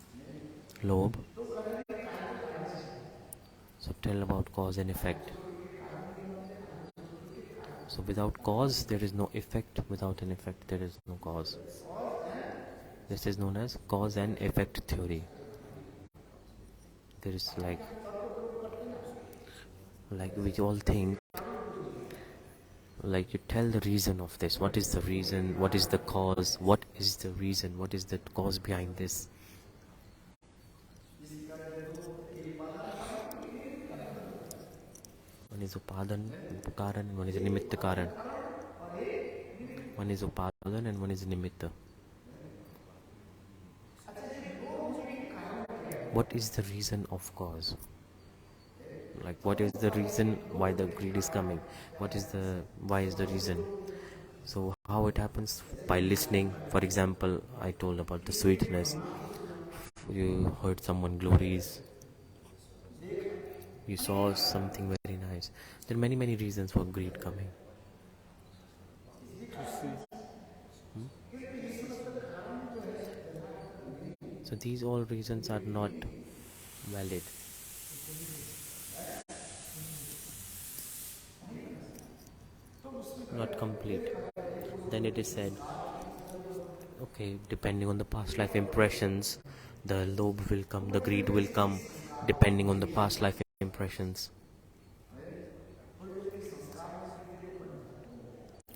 Speaker 1: Lobha. So tell about cause and effect. So without cause, there is no effect. Without an effect, there is no cause. This is known as cause and effect theory. There is like we all think, like you tell the reason of this. What is the reason? What is the cause? What is the reason? What is the cause behind this? One is upadan karan and one is nimitta karan. One is upadan and one is nimitta. What is the reason of cause? Like what is the reason why the greed is coming? Why is the reason? So how it happens? By listening. For example, I told about the sweetness. You heard someone glories. You saw something very nice. There are many reasons for greed coming. So these all reasons are not valid. Not complete. Then it is said, okay, depending on the past life impressions, the lobha will come, the greed will come, depending on the past life impressions.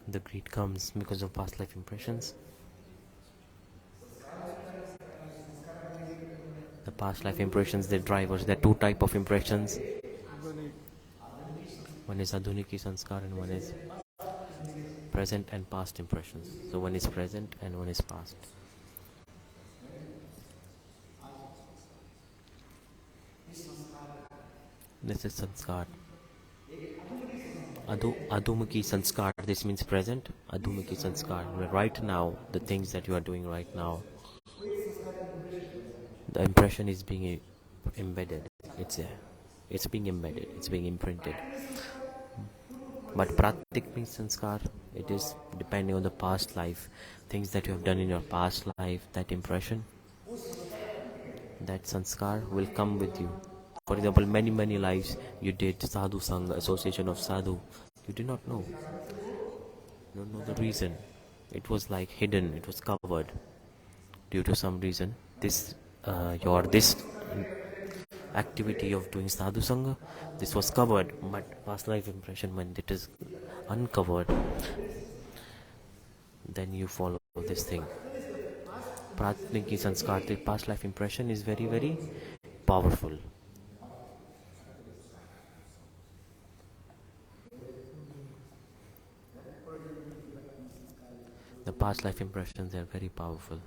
Speaker 1: The greed comes because of past life impressions. The past life impressions, they're drivers. There are two types of impressions. One is adhuniki sanskar and one is present and past impressions. So one is present and one is past. This is sanskar. Adhumukhi sanskar, this means present. Adhumukhi sanskar, right now, the things that you are doing right now, the impression is being embedded. It's being embedded, it's being imprinted. But pratik means sanskar. It is depending on the past life, things that you have done in your past life, that impression, that sanskar will come with you. For example, many lives you did sadhu sangha, association of sadhu. You did not know. You don't know the reason. It was like hidden. It was covered due to some reason. This activity of doing sadhu sangha, this was covered, but past life impression, when it is uncovered, then you follow this thing. Pratniki sanskar, the past life impression is very powerful. The past life impressions are very powerful.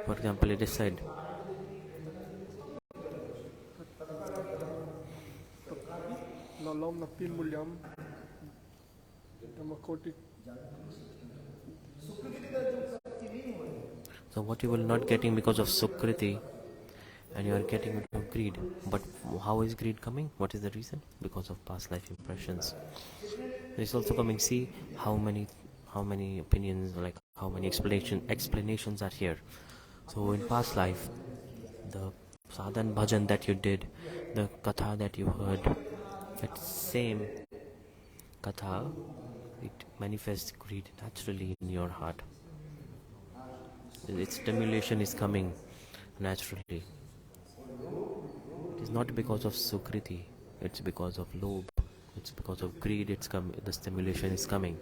Speaker 1: For example, it is said, so what you will not getting because of Sukriti, and you are getting into greed. But how is greed coming? What is the reason? Because of past life impressions. It is also coming. See how many opinions, like how many explanations are here. So in past life, the sadhan bhajan that you did, the katha that you heard, that same katha, it manifests greed naturally in your heart. its stimulation is coming naturally. It is not because of Sukriti, it's because of Lobha, it's because of greed, the stimulation is coming.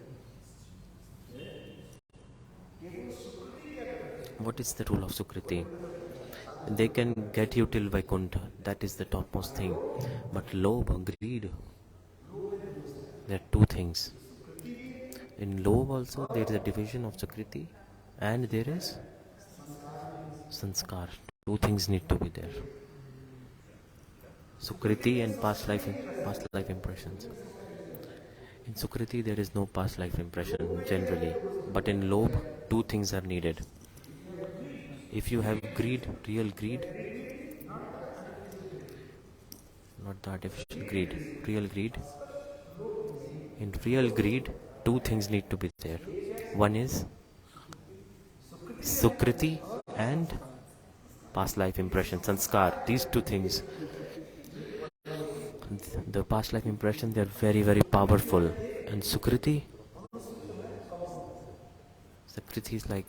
Speaker 1: What is the rule of Sukriti? They can get you till Vaikuntha, that is the topmost thing. But Lobha, greed, there are two things. In Lobha also there is a division of Sukriti and there is Sanskar. Two things need to be there. Sukriti and past life impressions. In Sukriti there is no past life impression generally, but in Lobha two things are needed. If you have greed, real greed, not the artificial greed, real greed. In real greed, two things need to be there. One is Sukriti and past life impression, Sanskar. These two things, the past life impression, they are very, very powerful. And Sukriti is like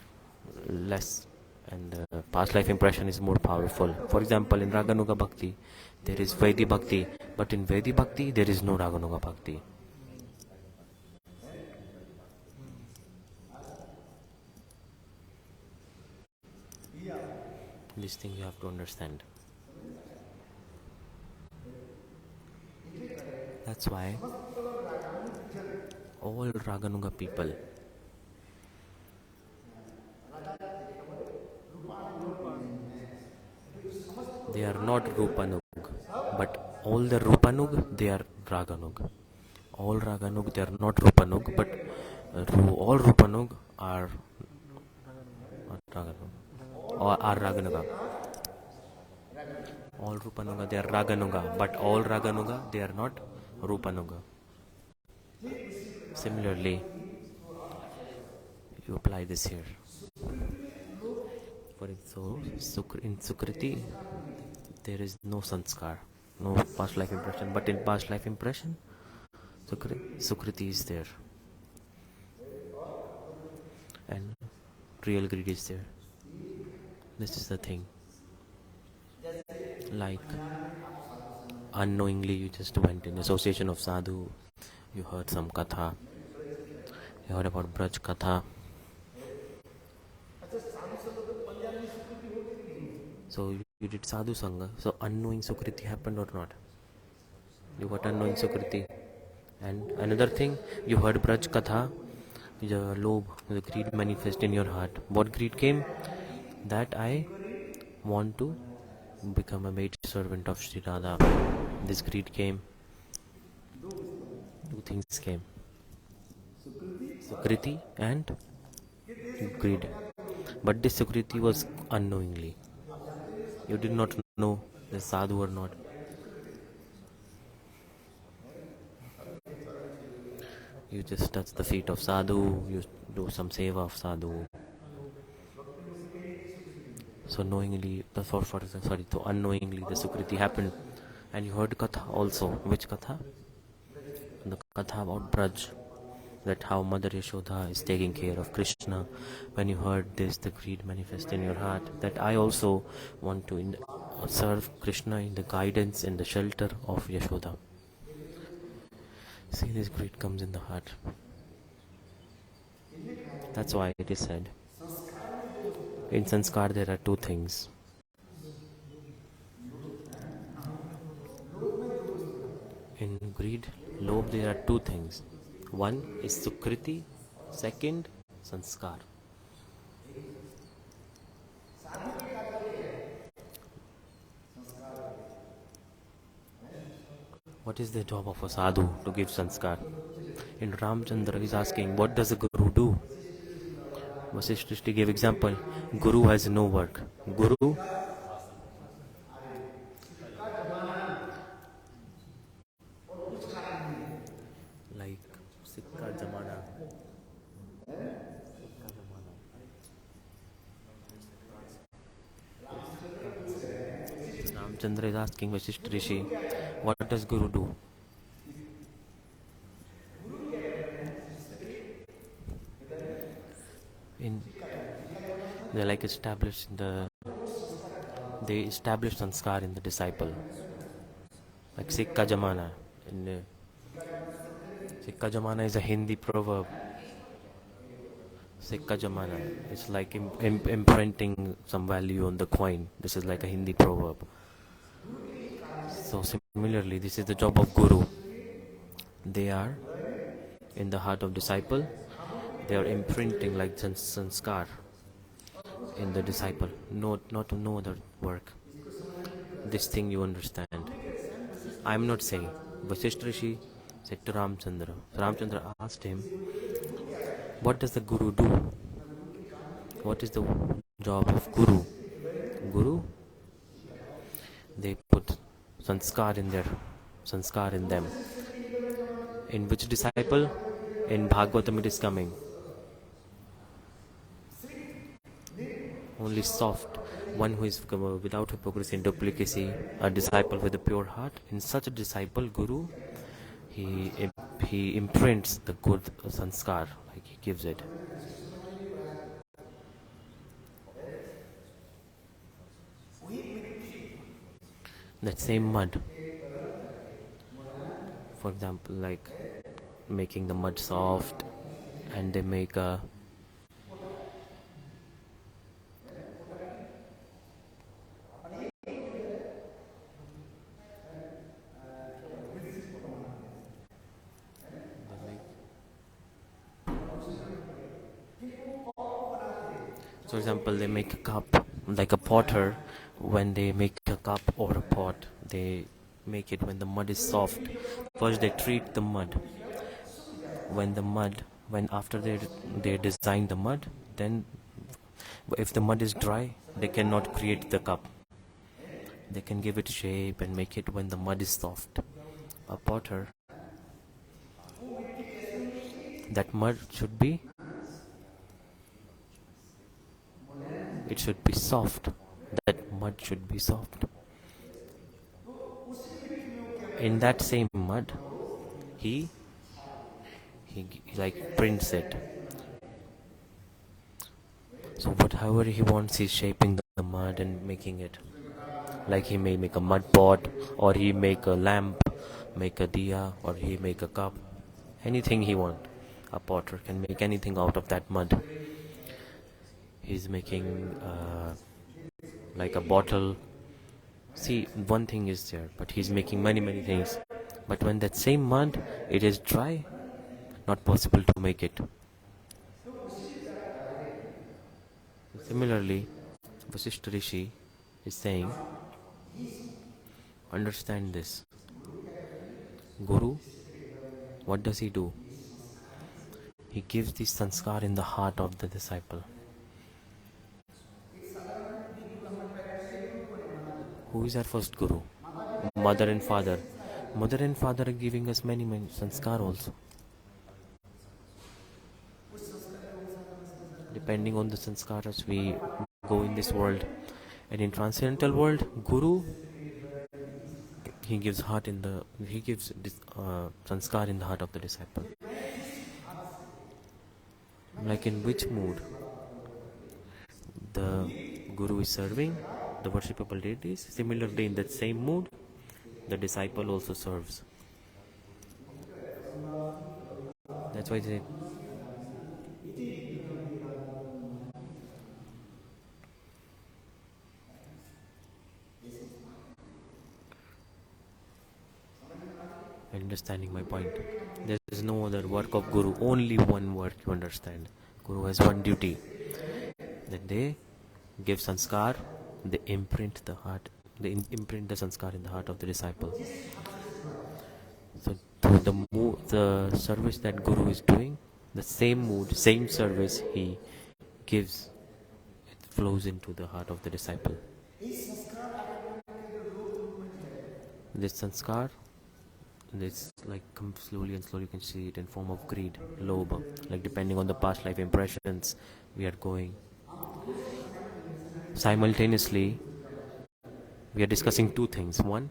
Speaker 1: less, and past life impression is more powerful. For example, in Raganuga-bhakti, there is Vaidhi-bhakti, but in Vaidhi-bhakti, there is no Raganuga-bhakti. This thing you have to understand. That's why all Raganuga people, they are not Rupanug, but all the Rupanug, they are Raganug. All Raganug, they are not Rupanug, but all Rupanug are Raganug, or are Raganuga. All Rupanuga, they are Raganuga, but all Raganuga, they are not Rupanuga. Similarly, you apply this here. For example, in Sukriti, there is no sanskar, no past life impression, but in past life impression, Sukriti is there. And real greed is there. This is the thing. Like, unknowingly you just went in association of sadhu, you heard some katha, you heard about vraja-katha. So you did sadhu sangha, so unknowing Sukriti happened or not? You got unknowing Sukriti. And another thing, you heard vraja-katha, the Lobha, the greed manifest in your heart. What greed came? That I want to become a maid servant of Sri Radha. This greed came. Two things came. Sukriti and greed. But this Sukriti was unknowingly. You did not know the sadhu or not. You just touch the feet of sadhu, you do some seva of sadhu. So unknowingly the Sukriti happened. And you heard katha also. Which katha? The katha about Braj. That how Mother Yashoda is taking care of Krishna. When you heard this, the greed manifest in your heart. That I also want to serve Krishna in the guidance and the shelter of Yashoda. See, this greed comes in the heart. That's why it is said, in sanskar there are two things. In greed, Lobha, there are two things. One is Sukriti, second, sanskar. What is the job of a sadhu? To give sanskar. In Ramchandra is asking, what does a guru do? Vasishtha gave example. Guru has no work. Guru like Sikka Jamana. Ramchandra is asking Vasishtha Rishi, what does Guru do? They're like established in the. They establish sanskar in the disciple. Like Sikka Jamana. Sikka Jamana is a Hindi proverb. Sikka Jamana. It's like imprinting some value on the coin. This is like a Hindi proverb. So similarly, this is the job of Guru. They are in the heart of disciple. They are imprinting like sanskar in the disciple. No other work. This thing you understand. I am not saying. Vasishtha Rishi said to Ramchandra. Ramchandra asked him, what does the Guru do? What is the job of Guru? Guru, they put sanskar in them. In which disciple? In Bhagavatam it is coming. Only soft, one who is without hypocrisy and duplicacy, a disciple with a pure heart. In such a disciple, Guru, he imprints the good sanskar, like he gives it. That same mud, for example, like making the mud soft, and they make a for example, they make a cup, like a potter. When they make a cup or a pot, they make it when the mud is soft. First they treat the mud. When after they design the mud, then if the mud is dry, they cannot create the cup. They can give it shape and make it when the mud is soft. A potter, that mud should be soft. That mud should be soft. In that same mud, he like prints it. So whatever he wants, he's shaping the mud and making it. Like he may make a mud pot, or he make a lamp, make a diya, or he make a cup. Anything he want. A potter can make anything out of that mud. He's making like a bottle. See, one thing is there, but he's making many things. But when that same mud, it is dry, not possible to make it. Similarly, Vasishtha Rishi is saying, understand this. Guru, what does he do? He gives the sanskar in the heart of the disciple. Who is our first Guru? Mother and father. Mother and father are giving us many sanskar also. Depending on the sanskaras we go in this world. And in transcendental world, Guru, he gives sanskar in the heart of the disciple. Like in which mood the Guru is serving the worshipable deities, similarly in that same mood the disciple also serves. That's why they understanding my point. There is no other work of Guru, only one work, you understand. Guru has one duty, that they give sanskar, they imprint the sanskar in the heart of the disciple. So through the service that Guru is doing, the same mood, same service he gives, it flows into the heart of the disciple. This sanskar, this like comes slowly and slowly, you can see it in form of greed, Lobha, like depending on the past life impressions we are going. Simultaneously, we are discussing two things. One,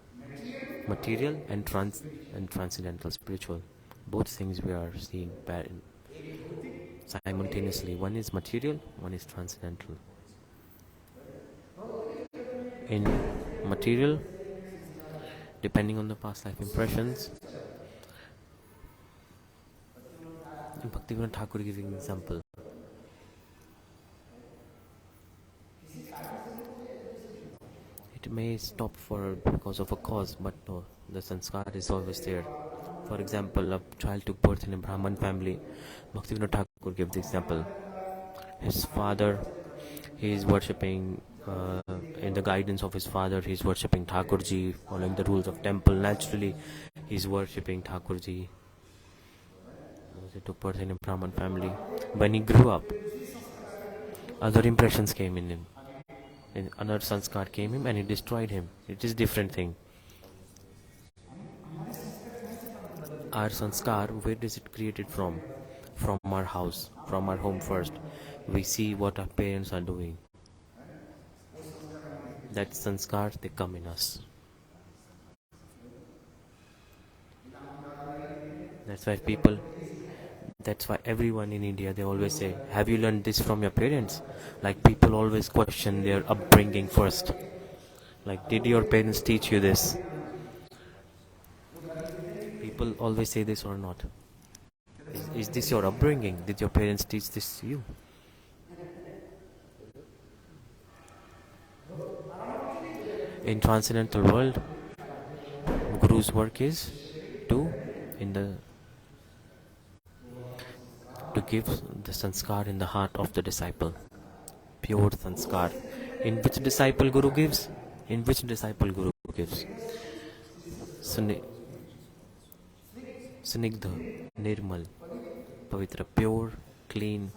Speaker 1: material and transcendental, spiritual. Both things we are seeing simultaneously. One is material, one is transcendental. in material, depending on the past life impressions. Bhaktivinoda Thakur giving an example. It may stop for because of a cause, but no, the sanskar is always there. For example, a child took birth in a Brahman family. Bhaktivinoda Thakur gave the example. His father, he is worshipping, in the guidance of his father, he is worshipping Thakurji, following the rules of temple. Naturally, he is worshipping Thakurji. He took birth in a Brahman family. When he grew up, other impressions came in him. And another sanskar came in and it destroyed him. It is different thing. Our sanskar, where is it created from? From our house, from our home first. We see what our parents are doing. That sanskar, they come in us. That's why everyone in India, they always say, have you learned this from your parents? Like, people always question their upbringing first. Like, did your parents teach you this? People always say this or not. Is this your upbringing? Did your parents teach this to you? In transcendental world, Guru's work is to give the sanskar in the heart of the disciple. Pure sanskar. In which disciple Guru gives? Snigdha, Nirmal, Pavitra, pure, clean.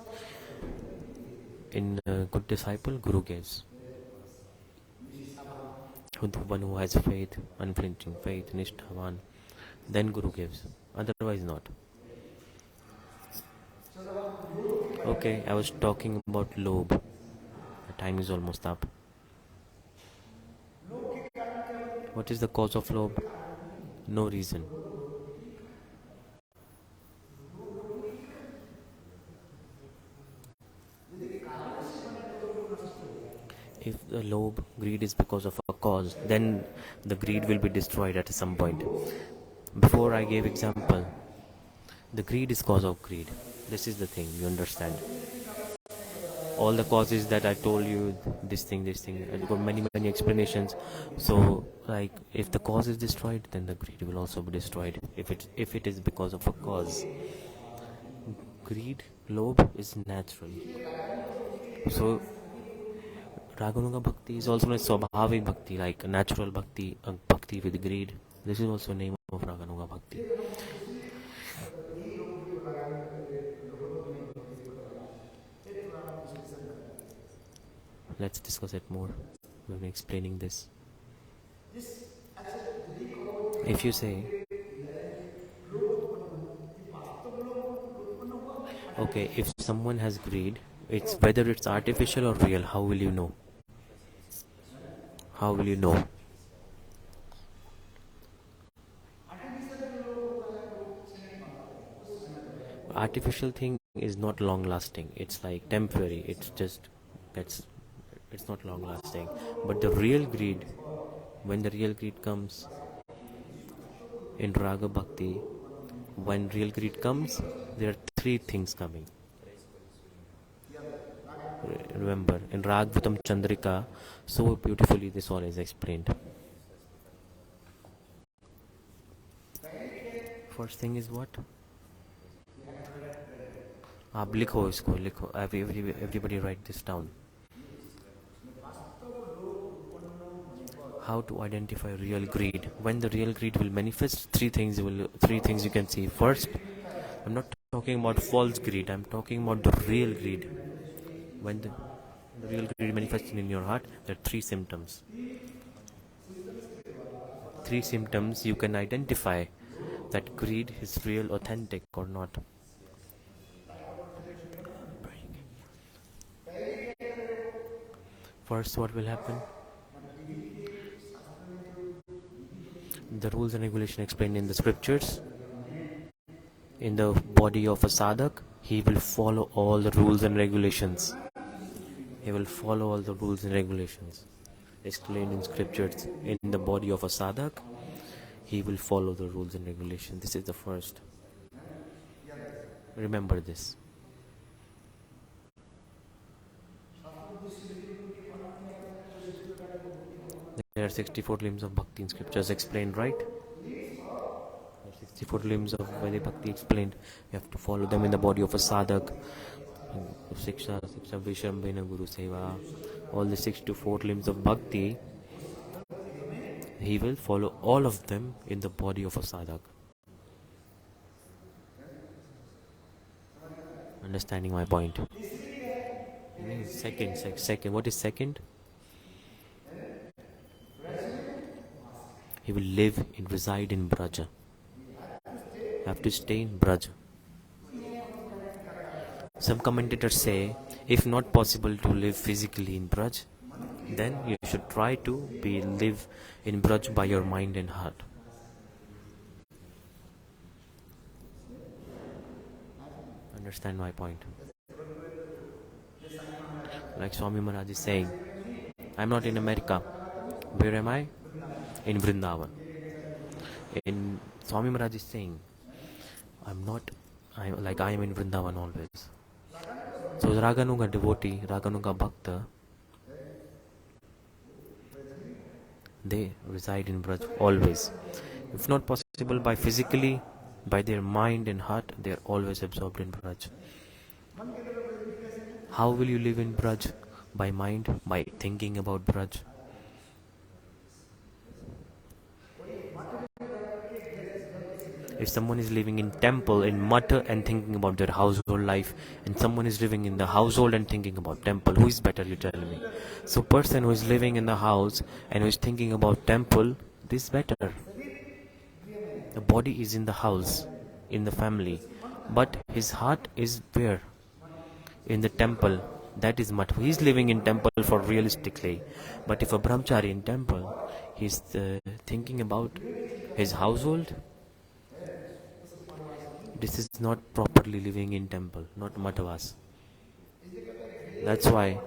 Speaker 1: In a good disciple, Guru gives. One who has faith, unflinching faith, nishthavan, then Guru gives. Otherwise not. Okay, I was talking about Lobha. The time is almost up. What is the cause of Lobha? No reason. If the Lobha, greed is because of a cause, then the greed will be destroyed at some point. Before I gave example, the greed is cause of greed. This is the thing, you understand. All the causes that I told you, this thing, I've got many explanations. So, like, if the cause is destroyed, then the greed will also be destroyed. If it is because of a cause, greed, Lobha is natural. So, Raganuga-bhakti is also a swabhavik bhakti, like a natural bhakti, a bhakti with greed. This is also a name of Raganuga-bhakti. Let's discuss it more when explaining this. If you say, okay, if someone has greed, it's whether it's artificial or real, how will you know? How will you know? Artificial thing is not long lasting. It's like temporary. It's not long lasting. But the real greed, when the real greed comes in Raga Bhakti, when real greed comes, there are three things coming. Remember, in Ragvatam Chandrika, so beautifully this all is explained. First thing is what? आप लिखो इसको, लिखो. Everybody write this down. How to identify real greed? When the real greed will manifest, three things you can see. First, I'm not talking about false greed. I'm talking about the real greed. When the real greed manifesting in your heart, there are three symptoms. Three symptoms you can identify that greed is real, authentic or not. First, what will happen? The rules and regulation explained in the scriptures. In the body of a sadhak, he will follow all the rules and regulations. explained in scriptures in the body of a sadhak, he will follow the rules and regulations. This is the first. Remember this. There are 64 limbs of bhakti in scriptures explained, right? There are 64 limbs of Vaidhi-bhakti explained. You have to follow them in the body of a sadhak. Siksha, Vishambhena, Guru Seva. All the 64 limbs of bhakti, he will follow all of them in the body of a sadhak. Understanding my point? Second. What is second? He will reside in Braja. Have to stay in Braja. Some commentators say, if not possible to live physically in Braj, then you should try to live in Braj by your mind and heart. Understand my point? Like Swami Maharaj is saying, I'm not in America. Where am I? In Vrindavan. In Swami Maharaj is saying, I am in Vrindavan always. So Raganuga devotee, Raganuga Bhakta, they reside in Braj always. If not possible by physically, by their mind and heart, they are always absorbed in Braj. How will you live in Braj? By mind, by thinking about Braj. If someone is living in temple, in matter and thinking about their household life, and someone is living in the household and thinking about temple, who is better, you tell me? So person who is living in the house and who is thinking about temple, this is better. The body is in the house, in the family, but his heart is where? In the temple. That is matter. He is living in temple for realistically. But if a brahmachari in temple, he is thinking about his household, this is not properly living in temple, not matavas. That's why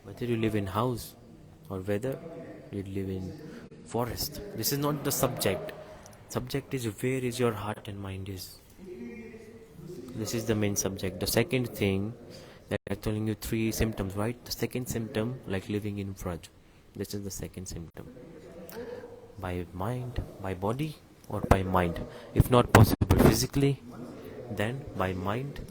Speaker 1: whether you live in house or whether you live in forest, this is not the subject. Subject is where is your heart and mind is. This is the main subject. The second thing, they are telling you 3 symptoms, right? The second symptom, like living in Vraj. This is the second symptom. By mind, by body, or by mind. If not possible physically, then by mind.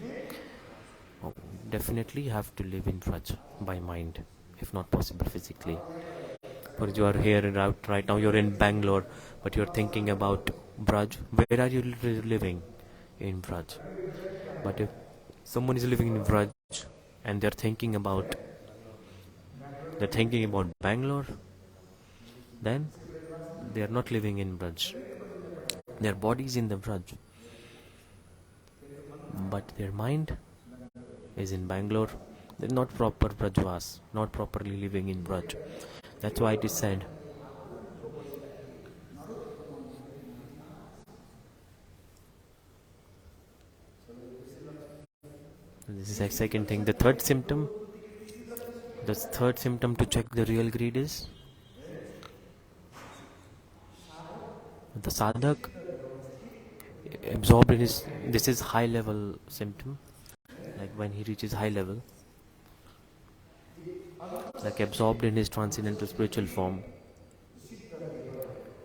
Speaker 1: Definitely you have to live in Vraj by mind, if not possible physically. But you are here right now, you're in Bangalore, but you're thinking about Braj. Where are you living? In Braj. But if someone is living in Braj and they're thinking about Bangalore, then they are not living in Braj. Their body is in the Braj, but their mind is in Bangalore. They're not proper Brajvas, not properly living in Braj. That's why it is said, this is the second thing. The third symptom to check the real greed is the sadhak absorbed in his, this is high level symptom, like when he reaches high level, like absorbed in his transcendental spiritual form.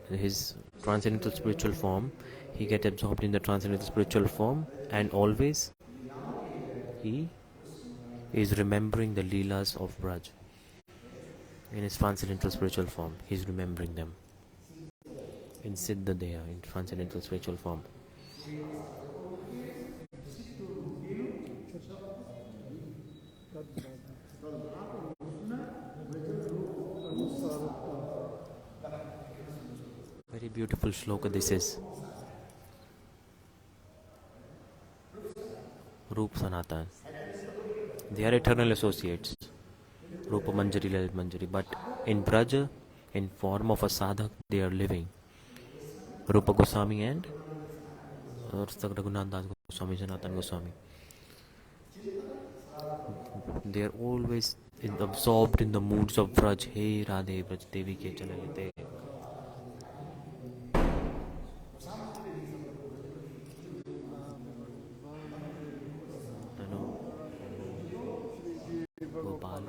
Speaker 1: His transcendental spiritual form, he get absorbed in the transcendental spiritual form, and always he is remembering the leelas of Braj. In his transcendental spiritual form, he is remembering them. In Siddha Deha, in transcendental spiritual form. Very beautiful shloka this is. Roop Sanatan. They are eternal associates. Rupa Manjari, Lalit Manjari. But in Braja, in form of a sadhak, they are living. Rupa Goswami and Raghunath Goswami, Sanatan Goswami. They are always absorbed in the moods of Vraj. Hey Radhe, Vraj Devi ke chalalite. Gopal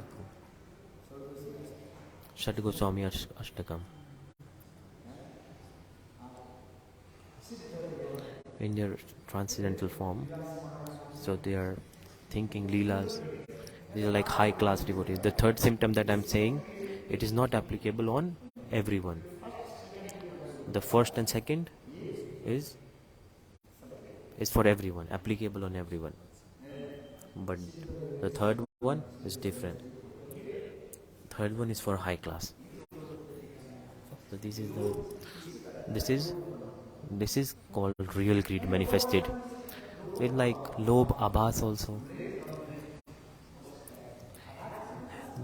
Speaker 1: Shat Goswami Ashtakam. In their transcendental form, so they are thinking Leelas. These are like high class devotees. The third symptom that I'm saying, it is not applicable on everyone. The first and second is for everyone, applicable on everyone. But the third one is different. Third one is for high class. So this is called real greed manifested. It's like Lobha Abhas also.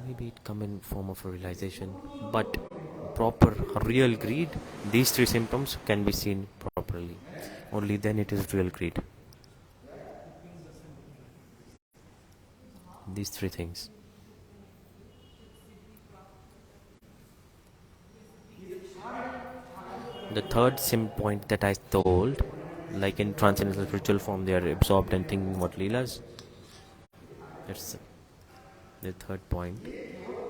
Speaker 1: Maybe it come in form of a realization, but proper real greed, these three symptoms can be seen properly. Only then it is real greed. These three things. The third point that I told, like in transcendental spiritual form, they are absorbed and thinking what Leelas. That's the third point.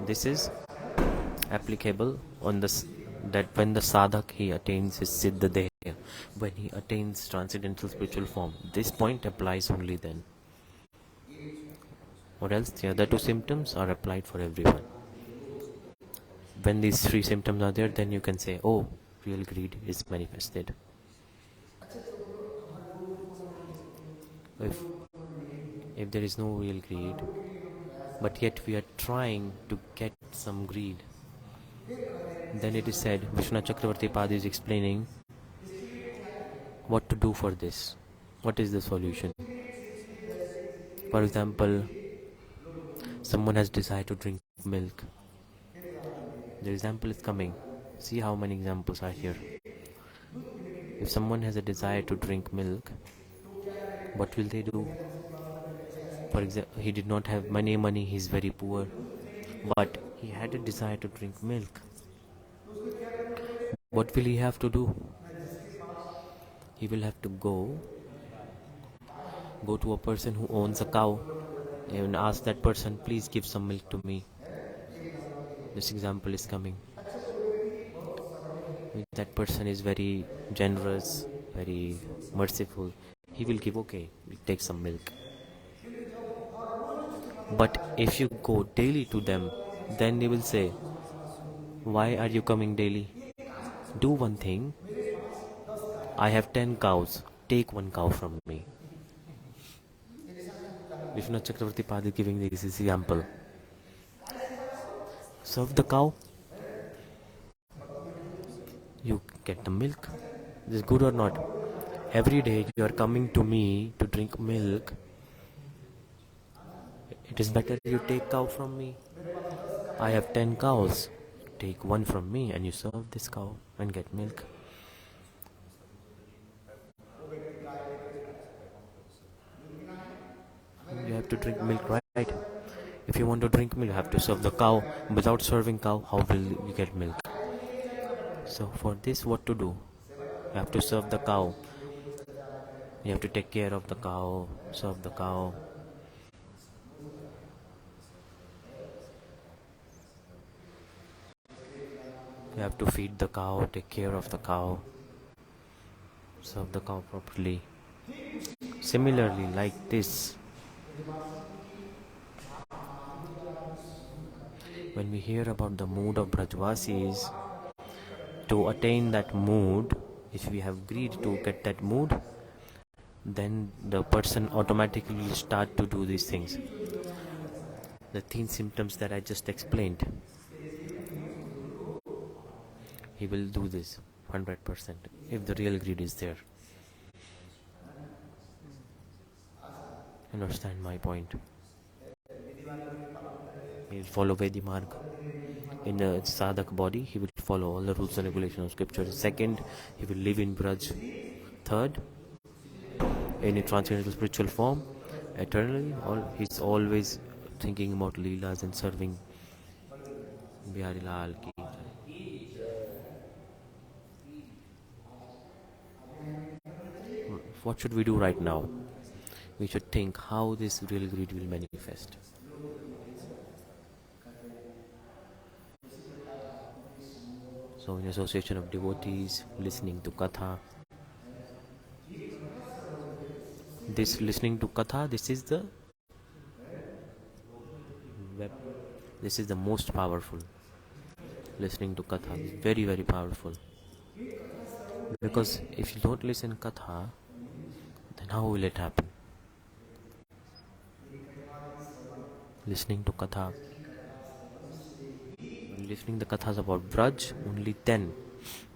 Speaker 1: This is applicable on this, that when the sadhak he attains his siddha deha, when he attains transcendental spiritual form, this point applies only then. Or else the other two symptoms are applied for everyone. When these three symptoms are there, then you can say, oh, real greed is manifested. If there is no real greed, but yet we are trying to get some greed, then it is said, Vishnu Chakravarti Pad is explaining what to do for this. What is the solution? For example, someone has desire to drink milk. The example is coming. See how many examples are here. If someone has a desire to drink milk, what will they do? For example, he did not have money, he is very poor, but he had a desire to drink milk. What will he have to do? He will have to go to a person who owns a cow and ask that person, please give some milk to me. This example is coming. If that person is very generous, very merciful, he will give, okay, we'll take some milk. But if you go daily to them, then they will say, why are you coming daily? Do one thing. I have 10 cows. Take one cow from me. Vishnu Chakravarti Pad is giving this example. Serve the cow. You get the milk. Is this good or not? Every day you are coming to me to drink milk. It is better you take cow from me. I have 10 cows. Take one from me and you serve this cow and get milk. You have to drink milk, right? If you want to drink milk, you have to serve the cow. Without serving cow, how will you get milk? So for this, what to do? You have to serve the cow. You have to take care of the cow, serve the cow. You have to feed the cow, take care of the cow, serve the cow properly. Similarly, like this, when we hear about the mood of Vrajavasis, to attain that mood, if we have greed to get that mood, then the person automatically will start to do these things. The 10 symptoms that I just explained, he will do this 100% if the real greed is there. Understand my point? He will follow Vedi Marg. In a sadhak body, he will follow all the rules and regulations of scripture. Second, he will live in Braj. Third, in a transcendental spiritual form, eternally, he's always thinking about Leelas and serving Bihari Lal ki. What should we do right now? We should think how this real greed will manifest. So, in association of devotees, listening to Katha. This listening to Katha, this is the most powerful. Listening to Katha is very, very powerful. Because if you don't listen Katha, then how will it happen? Listening to Katha. Listening the Kathas about Vraj, only then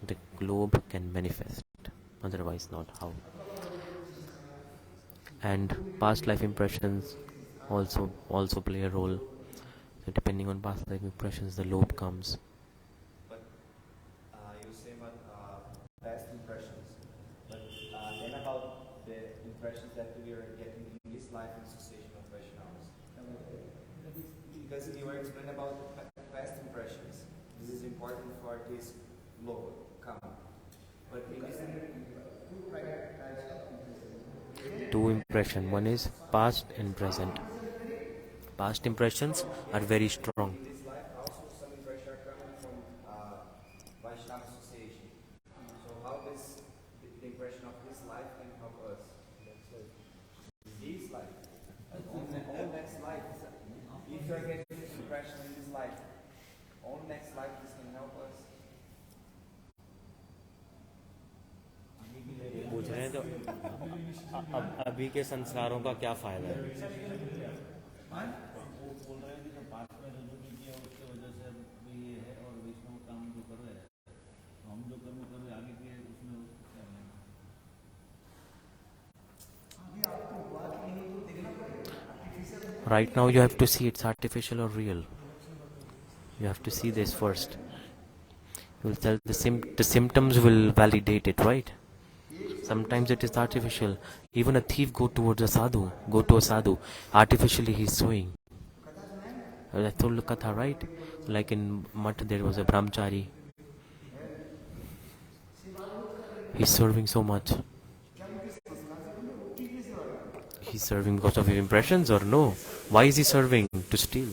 Speaker 1: the globe can manifest. Otherwise not. How? And past life impressions also play a role. So depending on past life impressions, the lobe comes.
Speaker 2: But you say about past impressions. But then about the impressions that we are getting in this life in association of Vaishnavas. Because you were explaining about past impressions. This is important for this Lobha come. But in this
Speaker 1: Two impressions. One is past and present. Past impressions are very strong.
Speaker 2: in this life also some impressions are coming from Vaishnava association. So how this the impression of this life can help us? This life. On next life. If you are getting impression in this life, on next life this can help us.
Speaker 1: पूछ रहे हैं तो अभी के संस्कारों का क्या फायदा है?
Speaker 3: बोल रहे हैं कि जो पास्ट में जो भी किया उसके वजह से भी ये है और वैष्णव काम जो कर रहे हैं तो हम जो कर्म कर रहे आगे किए उसमें क्या
Speaker 1: है? Right now you have to see it's artificial or real. You have to see this first. You will tell the symptoms will validate it, right? Sometimes it is artificial. Even a thief go to a sadhu. Artificially he is sowing. I told the Katha, right? Like in Math there was a brahmachari. He's serving so much. He's serving because of his impressions or no? Why is he serving? To steal.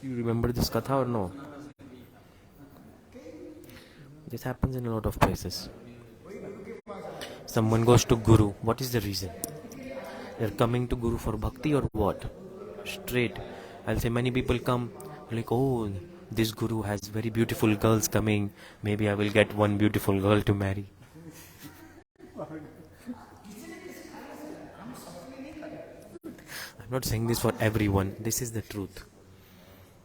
Speaker 1: You remember this Katha or no? This happens in a lot of places. Someone goes to Guru. What is the reason? They're coming to Guru for bhakti or what? Straight. I'll say many people come like, oh, this Guru has very beautiful girls coming. Maybe I will get one beautiful girl to marry. I'm not saying this for everyone. This is the truth.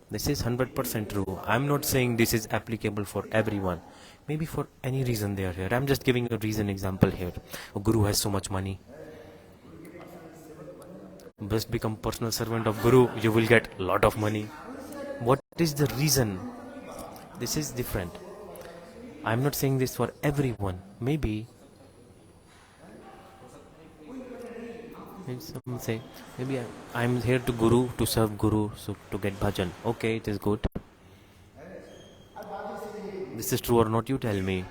Speaker 1: This is 100% true. I'm not saying this is applicable for everyone. Maybe for any reason they are here. I'm just giving a reason example here. A Guru has so much money. Just become personal servant of Guru, you will get a lot of money. What is the reason? This is different. I'm not saying this for everyone. Maybe some say, maybe I'm here to Guru, to serve Guru, so to get bhajan. Okay, it is good. This is true or not, you tell me.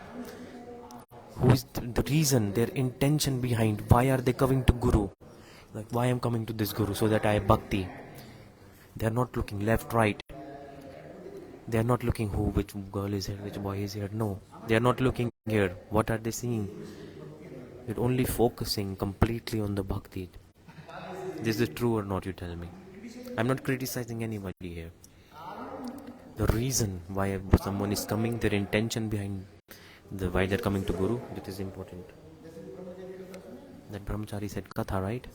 Speaker 1: Who is the reason, their intention behind, why are they coming to Guru? Like, why I'm coming to this Guru? So that I have bhakti. They are not looking left, right. They are not looking which girl is here, which boy is here. No, they are not looking here. What are they seeing? They're only focusing completely on the bhakti. This is true or not, you tell me. I'm not criticizing anybody here. The reason why someone is coming, their intention behind why they're coming to Guru, that is important. That brahmachari said Katha, right?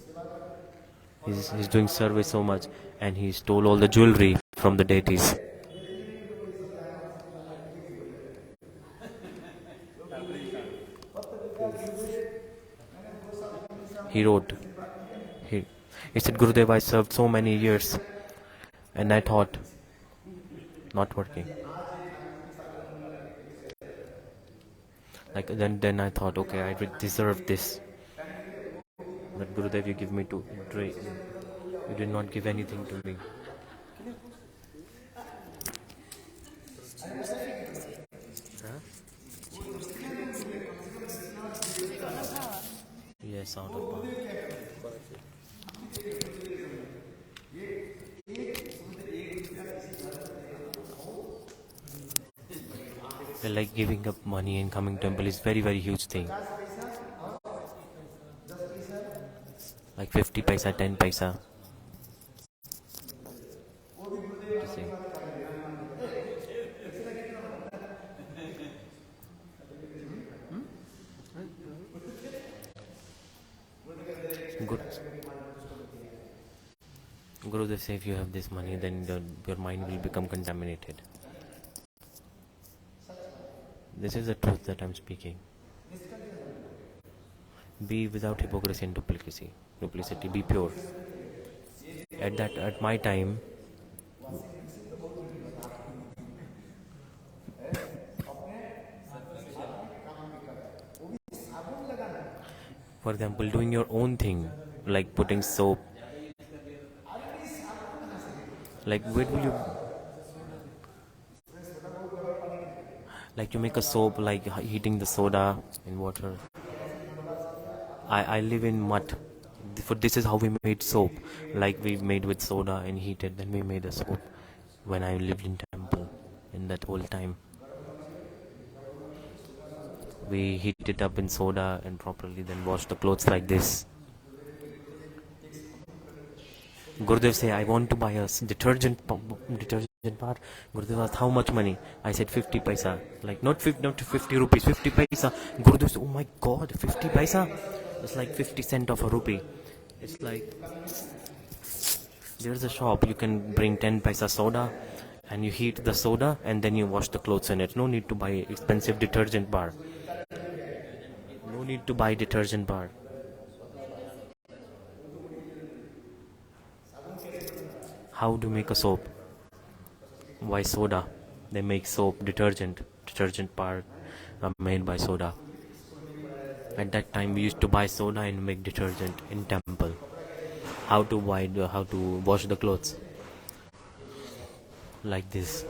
Speaker 1: He's doing service so much and he stole all the jewelry from the deities. He wrote, He said, Gurudev, I served so many years, and I thought, not working. Like then I thought, okay, I deserve this. But Gurudev, you give me to drink. You did not give anything to me. Huh? Yes, out of power. Like giving up money and coming temple is very, very huge thing. Like 50 paisa, 10 paisa. To say. Good. Gurudev say if you have this money, then your mind will become contaminated. This is the truth that I'm speaking. Be without hypocrisy and duplicity. Be pure. At my time, for example, doing your own thing, like putting soap. Like where will you? Like you make a soap, like heating the soda in water. I live in mud. For this is how we made soap. Like we made with soda and heated. Then we made a soap. When I lived in temple, in that whole time, we heat it up in soda and properly then wash the clothes like this. Gurudev say, I want to buy a detergent bar. Gurudev asked, how much money? I said 50 paisa. Like not 50 rupees, 50 paisa. Gurudev said, oh my god, 50 paisa? It's like 50 cent of a rupee. It's like, there's a shop, you can bring 10 paisa soda and you heat the soda and then you wash the clothes in it. No need to buy expensive detergent bar. No need to buy detergent bar. How to make a soap? Why soda? They make soap, detergent bar made by soda. At that time we used to buy soda and make detergent in temple. How to wash the clothes? Like this.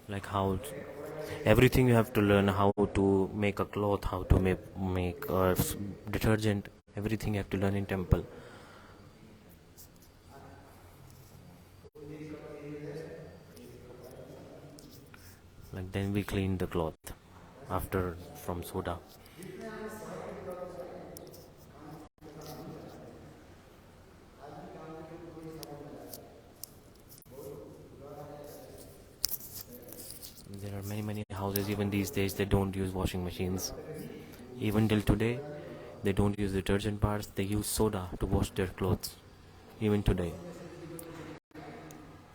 Speaker 1: Like how everything you have to learn, how to make a cloth, how to make detergent, everything you have to learn in temple. Like then we clean the cloth after from soda. There are many houses even these days they don't use washing machines. Even till today they don't use detergent bars, they use soda to wash their clothes. Even today.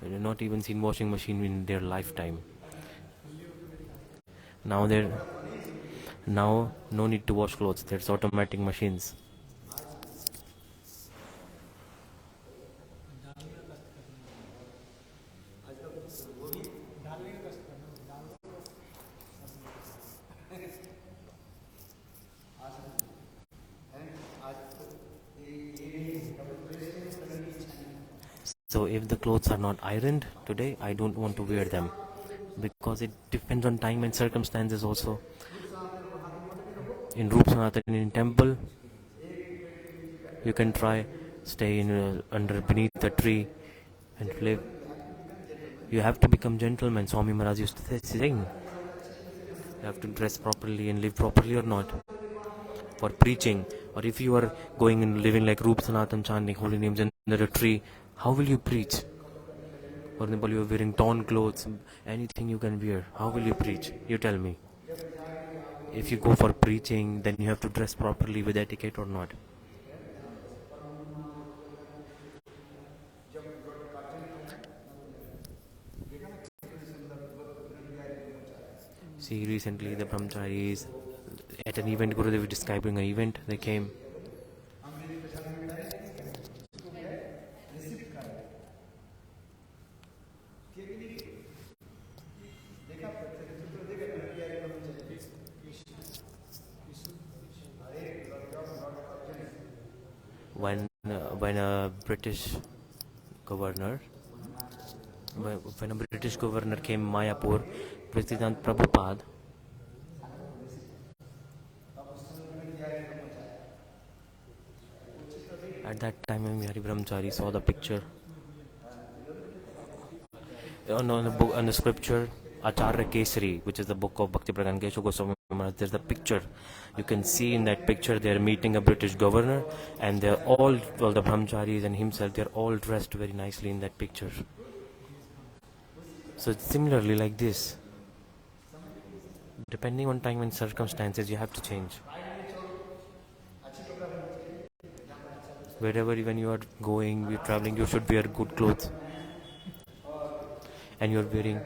Speaker 1: They have not even seen washing machine in their lifetime. Now no need to wash clothes, there's automatic machines. So if the clothes are not ironed today, I don't want to wear them, because it depends on time and circumstances also. In Rup Sanatan, in temple, you can try stay in under beneath a tree and live. You have to become gentleman. Swami Maharaj used to say, you have to dress properly and live properly or not. For preaching, or if you are going and living like Rup Sanatan, chanting holy names under a tree, how will you preach? For example, you are wearing torn clothes, anything you can wear. How will you preach? You tell me. If you go for preaching, then you have to dress properly with etiquette or not. See, recently the brahmacharis at an event, Gurudev was describing an event, they came. When a British governor, when a British governor came Mayapur, President Prabhupada, at that time when Hari Brahmachari saw the picture on the scripture Acharya Kesari, which is the book of Bhakti Pragan Keshu Goswami Maharaj, there's the picture. You can see in that picture they're meeting a British governor, and they're all the brahmacharis and himself, they're all dressed very nicely in that picture. So similarly like this, depending on time and circumstances, you have to change. Wherever when you are going, you're traveling, you should wear good clothes. And you're wearing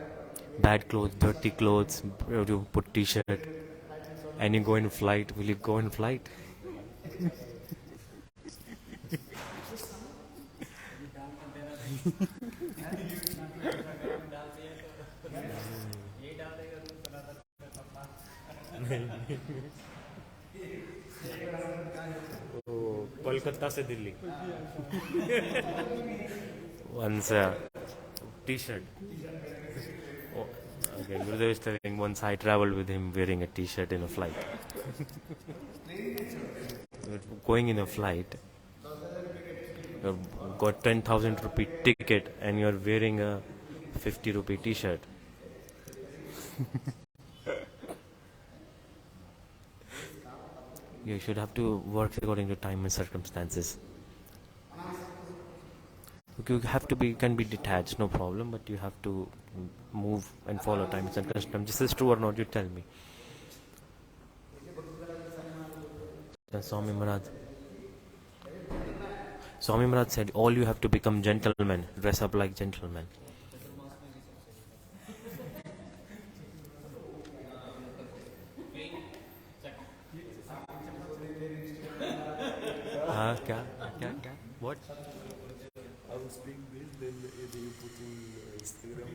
Speaker 1: bad clothes, dirty clothes, you put t-shirt, and you go in flight. Will you go in flight? Kolkata se Delhi. Once t-shirt. Oh, okay, Gurudev is telling once I traveled with him wearing a t-shirt in a flight. Going in a flight, you've got 10,000 rupee ticket and you're wearing a 50 rupee t-shirt. You should have to work according to time and circumstances. You have to can be detached, no problem, but you have to move and follow time and circumstances. This is true or not, you tell me. Swami Maharaj said, all you have to become gentlemen, dress up like gentlemen. What?
Speaker 4: I will speak this, then you put in Instagram.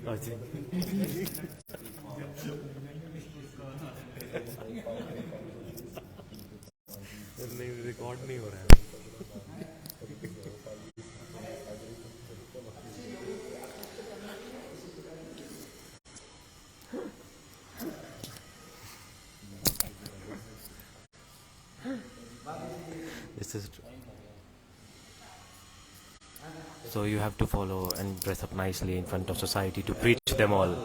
Speaker 4: नहीं record नहीं हो रहा है.
Speaker 1: This is so you have to follow and dress up nicely in front of society to preach them all.